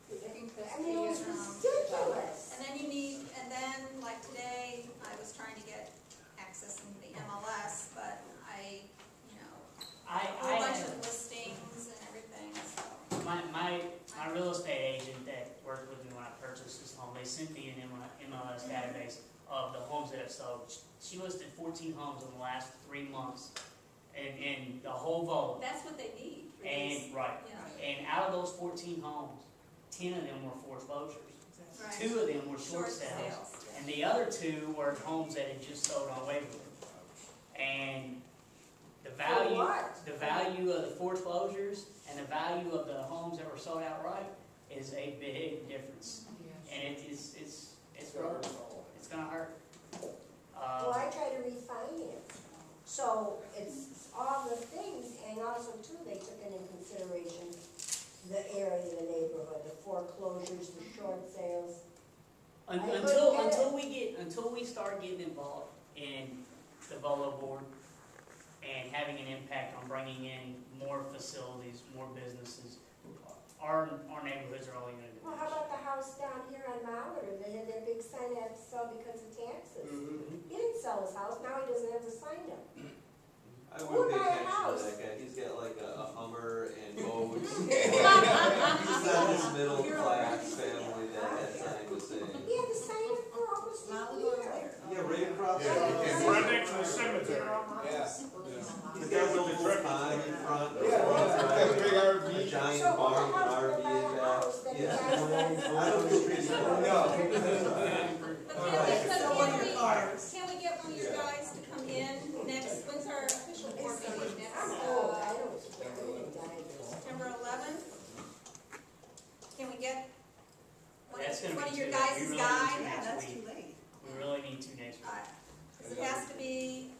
[SPEAKER 7] I mean, it was ridiculous.
[SPEAKER 12] And then you need, and then like today, I was trying to get access into the MLS, but I, a whole bunch of listings and everything, so.
[SPEAKER 5] My real estate agent that worked with me when I purchased this home, they sent me an MLS database of the homes that have sold. She listed 14 homes in the last 3 months, and the whole vote.
[SPEAKER 12] That's what they need.
[SPEAKER 5] And, right, and out of those 14 homes, 10 of them were foreclosures.
[SPEAKER 12] Right.
[SPEAKER 5] 2 of them were short sales, and the other 2 were homes that had just sold on Waverly. And the value of the foreclosures and the value of the homes that were sold outright is a big difference. And it's gonna hurt.
[SPEAKER 7] Well, I try to refinance. So it's all the things, and also too, they took into consideration the area, the neighborhood, the foreclosures, the short sales.
[SPEAKER 5] Until we start getting involved in the Bolo board and having an impact on bringing in more facilities, more businesses, our neighborhoods are only going to do
[SPEAKER 7] Well, how about the house down here on Mallard? They had their big sign they had to sell because of taxes. He didn't sell his house, now he doesn't have the sign up.
[SPEAKER 9] I
[SPEAKER 7] Who
[SPEAKER 9] would pay
[SPEAKER 7] buy a
[SPEAKER 9] attention to
[SPEAKER 7] house?
[SPEAKER 9] that guy, he's got like a Hummer and boats. He's not this middle class family that has time to say.
[SPEAKER 7] He had the sign up for almost a year.
[SPEAKER 9] Yeah, right across.
[SPEAKER 14] Right next to the cemetery.
[SPEAKER 8] Yeah.
[SPEAKER 9] He's got a little pond in front.
[SPEAKER 8] Big RV.
[SPEAKER 9] A giant
[SPEAKER 7] So
[SPEAKER 9] barn,
[SPEAKER 7] what
[SPEAKER 9] an
[SPEAKER 7] the
[SPEAKER 9] RV in back.
[SPEAKER 7] house that the
[SPEAKER 9] Yeah.
[SPEAKER 7] guy says-
[SPEAKER 9] I don't think streets are.
[SPEAKER 12] Can we get one of your guys to come in next, when's our official board meeting next?
[SPEAKER 7] I don't care.
[SPEAKER 12] September 11th? Can we get one
[SPEAKER 5] That's gonna
[SPEAKER 12] one
[SPEAKER 5] be
[SPEAKER 12] of your
[SPEAKER 5] too-
[SPEAKER 12] guys'
[SPEAKER 5] we really
[SPEAKER 12] guy?
[SPEAKER 5] need
[SPEAKER 3] Yeah,
[SPEAKER 5] next
[SPEAKER 3] that's
[SPEAKER 5] week.
[SPEAKER 3] too late.
[SPEAKER 5] We really need to next week.
[SPEAKER 12] Because it has to be,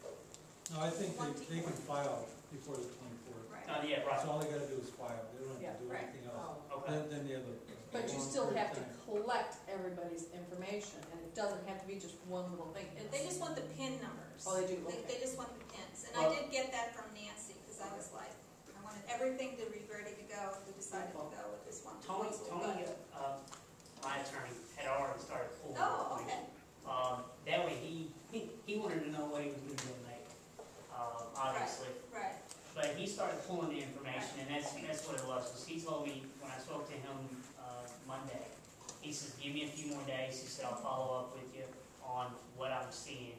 [SPEAKER 2] No, I think they can file before the 24th.
[SPEAKER 12] right.
[SPEAKER 5] Yeah, right.
[SPEAKER 2] So all they gotta do is file, they don't have to do
[SPEAKER 12] right.
[SPEAKER 2] anything else.
[SPEAKER 5] Okay.
[SPEAKER 2] Then they have a.
[SPEAKER 11] But you
[SPEAKER 2] long
[SPEAKER 11] still
[SPEAKER 2] period
[SPEAKER 11] have
[SPEAKER 2] of
[SPEAKER 11] to
[SPEAKER 2] time.
[SPEAKER 11] collect everybody's information, and it doesn't have to be just one little thing.
[SPEAKER 12] They just want the PIN numbers.
[SPEAKER 11] Oh, they do, okay.
[SPEAKER 12] They just want the PINs. And I did get that from Nancy, because I was like, I wanted everything to be ready to go if we decided to go with this one.
[SPEAKER 5] Tony, my attorney, had already started pulling.
[SPEAKER 12] Oh,
[SPEAKER 5] it.
[SPEAKER 12] okay.
[SPEAKER 5] That way he wanted to know what he was going to do make, obviously.
[SPEAKER 12] Right.
[SPEAKER 5] But he started pulling the information, and that's what it was. He told me when I spoke to him Monday, he says, give me a few more days. He said, I'll follow up with you on what I'm seeing.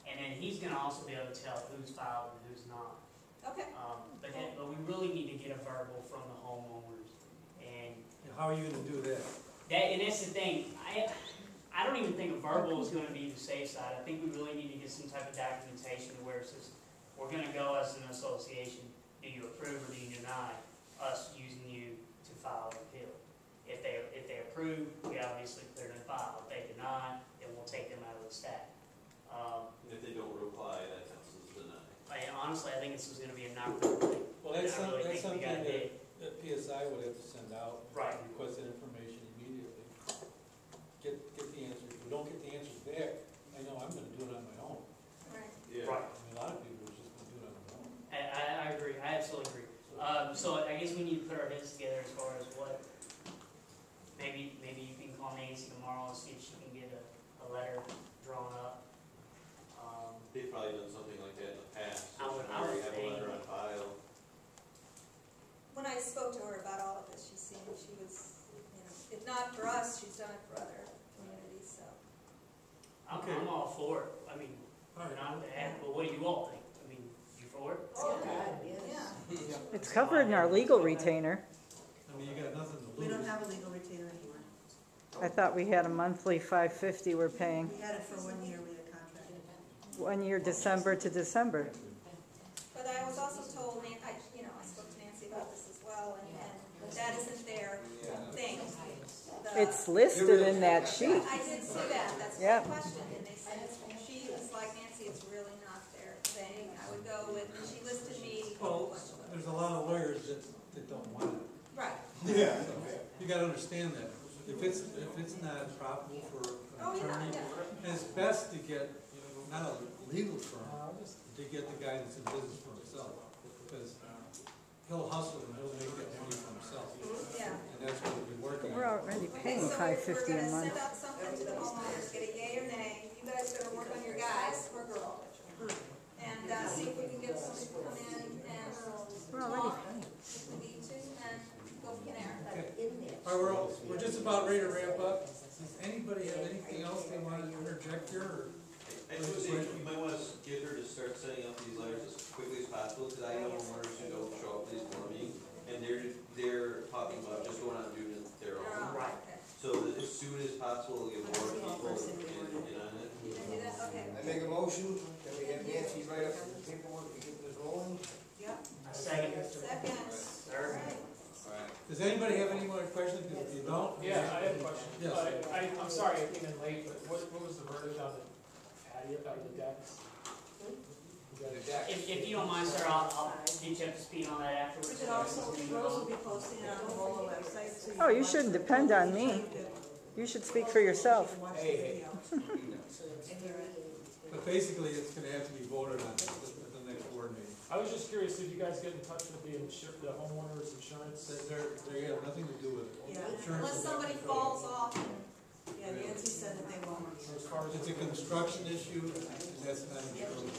[SPEAKER 5] And then he's going to also be able to tell who's filed and who's not.
[SPEAKER 12] Okay.
[SPEAKER 5] But we really need to get a verbal from the homeowners. And
[SPEAKER 2] How are you gonna do that?
[SPEAKER 5] that's the thing. I don't even think a verbal is going to be the safe side. I think we really need to get some type of documentation to where it says, we're going to go as an association. Do you approve or do you deny us using you to file an appeal? If they approve, we obviously clear them file. If they deny, then we'll take them out of the stack.
[SPEAKER 9] And if they don't reply, that counts as denied.
[SPEAKER 5] Honestly, I think this is going to be a not-for-nothing.
[SPEAKER 2] Well, that's
[SPEAKER 5] I really
[SPEAKER 2] that's
[SPEAKER 5] think we
[SPEAKER 2] something
[SPEAKER 5] gotta
[SPEAKER 2] that PSI would have to send out.
[SPEAKER 5] Right.
[SPEAKER 2] Request that information immediately. Get the answer. If we don't get the answers back, I know I'm gonna do it on my own.
[SPEAKER 12] Right.
[SPEAKER 9] Yeah.
[SPEAKER 5] Right.
[SPEAKER 2] I mean, a lot of people are just gonna do it on their own.
[SPEAKER 5] I agree. I absolutely agree. So I guess we need to put our heads together as far as what, maybe you can call Nancy tomorrow and see if she can get a letter drawn up.
[SPEAKER 9] They've probably done something like
[SPEAKER 5] for it. I mean, we're not bad, but what do you all think? I mean, you for it?
[SPEAKER 7] Oh, God, yes.
[SPEAKER 12] Yeah.
[SPEAKER 10] It's covered in our legal retainer.
[SPEAKER 2] I mean, you got nothing to lose.
[SPEAKER 3] We don't have a legal retainer anymore.
[SPEAKER 10] I thought we had a monthly $550 we're paying.
[SPEAKER 3] We had it for 1 year, we had a contract.
[SPEAKER 10] 1 year, December to December.
[SPEAKER 12] But I was also told, I spoke to Nancy about this as well, and that isn't their thing.
[SPEAKER 10] It's listed in that sheet.
[SPEAKER 12] I did see that, that's
[SPEAKER 10] Yep.
[SPEAKER 12] my question, and they said, she was like, Nancy, it's really not their thing. I would go with, and she listed me.
[SPEAKER 2] Well, there's a lot of lawyers that don't want it.
[SPEAKER 12] Right.
[SPEAKER 2] Yeah. You gotta understand that. If it's not profitable for
[SPEAKER 12] Oh,
[SPEAKER 2] an
[SPEAKER 12] yeah,
[SPEAKER 2] attorney,
[SPEAKER 12] yeah.
[SPEAKER 2] and it's best to get, not a legal firm, to get the guy that's in business for himself. Because he'll hustle and he'll make that money for himself.
[SPEAKER 12] Yeah.
[SPEAKER 2] And that's what we'll be working
[SPEAKER 10] We're
[SPEAKER 2] on.
[SPEAKER 10] already
[SPEAKER 12] Okay,
[SPEAKER 10] paying
[SPEAKER 12] so
[SPEAKER 10] $550 a
[SPEAKER 12] we're gonna
[SPEAKER 10] month.
[SPEAKER 12] send out something to the homeowners, get a yay or nay. You guys are gonna work on your guys or girl. And, see if we can get somebody to come in and
[SPEAKER 10] We're already
[SPEAKER 12] talk
[SPEAKER 10] paying.
[SPEAKER 12] if we need to, and go from there.
[SPEAKER 2] All right, we're just about ready to wrap up. Does anybody have anything else they want to interject here, or?
[SPEAKER 9] I just would say, you might want to get her to start setting up these letters as quickly as possible, because I know homeowners who don't show up for these board meetings, and they're talking about just going out and doing it their own.
[SPEAKER 12] Right. Okay.
[SPEAKER 9] So that as soon as possible, we'll get more people in on it.
[SPEAKER 12] You can do that, okay.
[SPEAKER 8] I make a motion that we have Nancy write up the paperwork to get this rolling.
[SPEAKER 12] Yeah.
[SPEAKER 5] Second.
[SPEAKER 12] Second.
[SPEAKER 5] Third.
[SPEAKER 12] All right.
[SPEAKER 2] Does anybody have any more questions? If you don't?
[SPEAKER 15] Yeah, I have a question.
[SPEAKER 2] Yes.
[SPEAKER 15] I'm sorry I came in late, but what was the verdict on the patio, on the decks?
[SPEAKER 5] If you don't mind, sir, I'll get you up to speed on that afterwards.
[SPEAKER 3] We could also, Rose will be posting it on the Rolla website. So
[SPEAKER 10] Oh, you
[SPEAKER 3] can
[SPEAKER 10] shouldn't
[SPEAKER 3] watch
[SPEAKER 10] depend
[SPEAKER 3] the
[SPEAKER 10] on
[SPEAKER 3] video.
[SPEAKER 10] me. You should speak for yourself.
[SPEAKER 3] Watch the video.
[SPEAKER 2] But basically, it's gonna have to be voted on at the next board meeting.
[SPEAKER 15] I was just curious, did you guys get in touch with the homeowners insurance?
[SPEAKER 2] They have nothing to do with it.
[SPEAKER 3] Yeah.
[SPEAKER 2] Insurance
[SPEAKER 12] Unless
[SPEAKER 2] will
[SPEAKER 12] somebody
[SPEAKER 2] have to cover it.
[SPEAKER 12] falls off.
[SPEAKER 3] Yeah, Nancy said that they won't.
[SPEAKER 15] So as far as
[SPEAKER 2] It's a construction issue, and that's not insurable.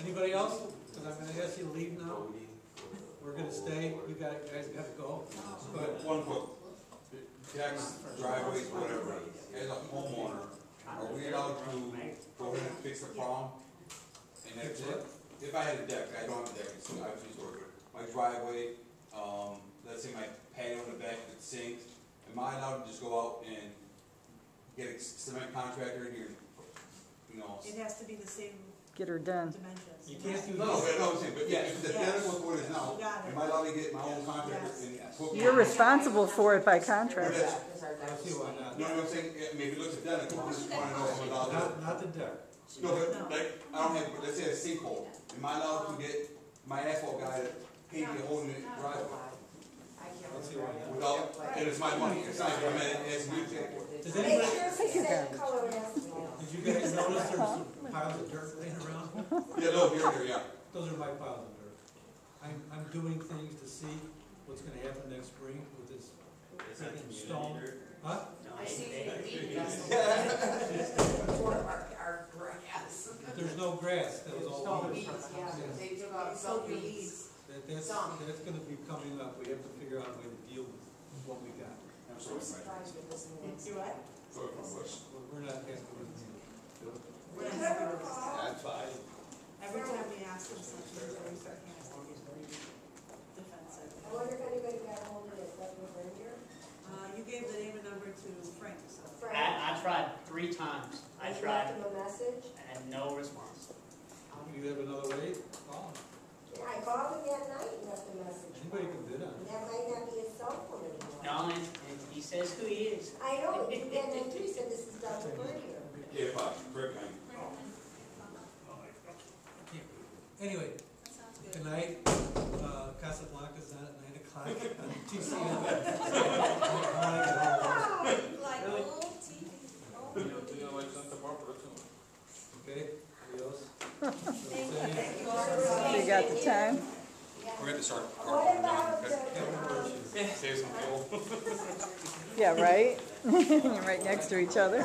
[SPEAKER 2] Anybody else? Because I'm gonna ask you to leave now. We're gonna stay, you guys gotta go.
[SPEAKER 16] But one quick, decks, driveways, whatever, as a homeowner, are we allowed to go ahead and fix the problem? And that's it? If I had a deck, I don't have a deck, it's obviously sort of, my driveway, let's say my patio in the back that sinks, am I allowed to just go out and get a cement contractor in here, you know?
[SPEAKER 3] It has to be the same
[SPEAKER 10] Get her done.
[SPEAKER 3] dimensions.
[SPEAKER 2] You can't do
[SPEAKER 16] No,
[SPEAKER 2] this.
[SPEAKER 16] I'm saying, but if it's identical to what it is now,
[SPEAKER 3] You got it.
[SPEAKER 16] am I allowed to get my own contractor and quote me?
[SPEAKER 10] You're responsible for it by
[SPEAKER 16] But
[SPEAKER 10] contract.
[SPEAKER 16] that's-
[SPEAKER 2] I see why not.
[SPEAKER 16] No, I'm saying, I mean, if it looks identical, I just wanna know if I'm allowed to.
[SPEAKER 2] Not the deck.
[SPEAKER 16] No, but like, I don't have, let's say a sinkhole, am I allowed to get my asphalt guy to paint the hole in the driveway?
[SPEAKER 2] Let's see why not.
[SPEAKER 16] Without, and it's my money, it's not, I'm asking you to pay for it.
[SPEAKER 2] Does
[SPEAKER 7] Make
[SPEAKER 2] anybody,
[SPEAKER 7] sure it's the same color as the
[SPEAKER 2] did you guys notice there's some piles of dirt laying around?
[SPEAKER 16] Yeah, no, here, yeah.
[SPEAKER 2] Those are my piles of dirt. I'm doing things to see what's gonna happen next spring with this
[SPEAKER 9] It's not
[SPEAKER 2] freaking
[SPEAKER 9] community
[SPEAKER 2] stone.
[SPEAKER 9] dirt.
[SPEAKER 2] Huh?
[SPEAKER 6] I see the weed dust for our grass.
[SPEAKER 2] There's no grass, that was all
[SPEAKER 6] Weeds,
[SPEAKER 2] weeds.
[SPEAKER 6] yeah, they took out
[SPEAKER 3] So
[SPEAKER 6] some
[SPEAKER 3] your
[SPEAKER 6] weeds.
[SPEAKER 2] That's gonna be coming up, we have to figure out a way to deal with what we got.
[SPEAKER 16] I'm
[SPEAKER 6] I'm
[SPEAKER 16] sorry,
[SPEAKER 6] surprised with this one.
[SPEAKER 3] You what?
[SPEAKER 16] sorry for my question.
[SPEAKER 2] We're not happy with it.
[SPEAKER 3] We're not happy with this.
[SPEAKER 8] That's fine.
[SPEAKER 3] Every time we ask them something, they're very sarcastic and very defensive.
[SPEAKER 7] I wonder if anybody got hold of this, that was in here?
[SPEAKER 3] You gave the name and number to Frank, so.
[SPEAKER 7] Frank,
[SPEAKER 5] I tried 3 times. I
[SPEAKER 7] you
[SPEAKER 5] tried,
[SPEAKER 7] left him a message?
[SPEAKER 5] and had no response.
[SPEAKER 2] You have another way? Call him.
[SPEAKER 7] Yeah, I called him that night and left a message.
[SPEAKER 2] Anybody can bid on it.
[SPEAKER 7] That might not be his cell phone anymore.
[SPEAKER 5] No, and he says who he is.
[SPEAKER 7] I know, he did that too, he said this is Dr. Bernier.
[SPEAKER 16] Yeah, fine, correct, man.
[SPEAKER 2] Anyway,
[SPEAKER 12] That sounds good.
[SPEAKER 2] tonight, Casablanca's on at 9 o'clock on TCM.
[SPEAKER 12] Like old TV.
[SPEAKER 2] Okay, adios.
[SPEAKER 12] Thank you.
[SPEAKER 10] You got the time?
[SPEAKER 16] We're going to start.
[SPEAKER 7] What about
[SPEAKER 16] Save some fuel.
[SPEAKER 10] Yeah, right? Right next to each other.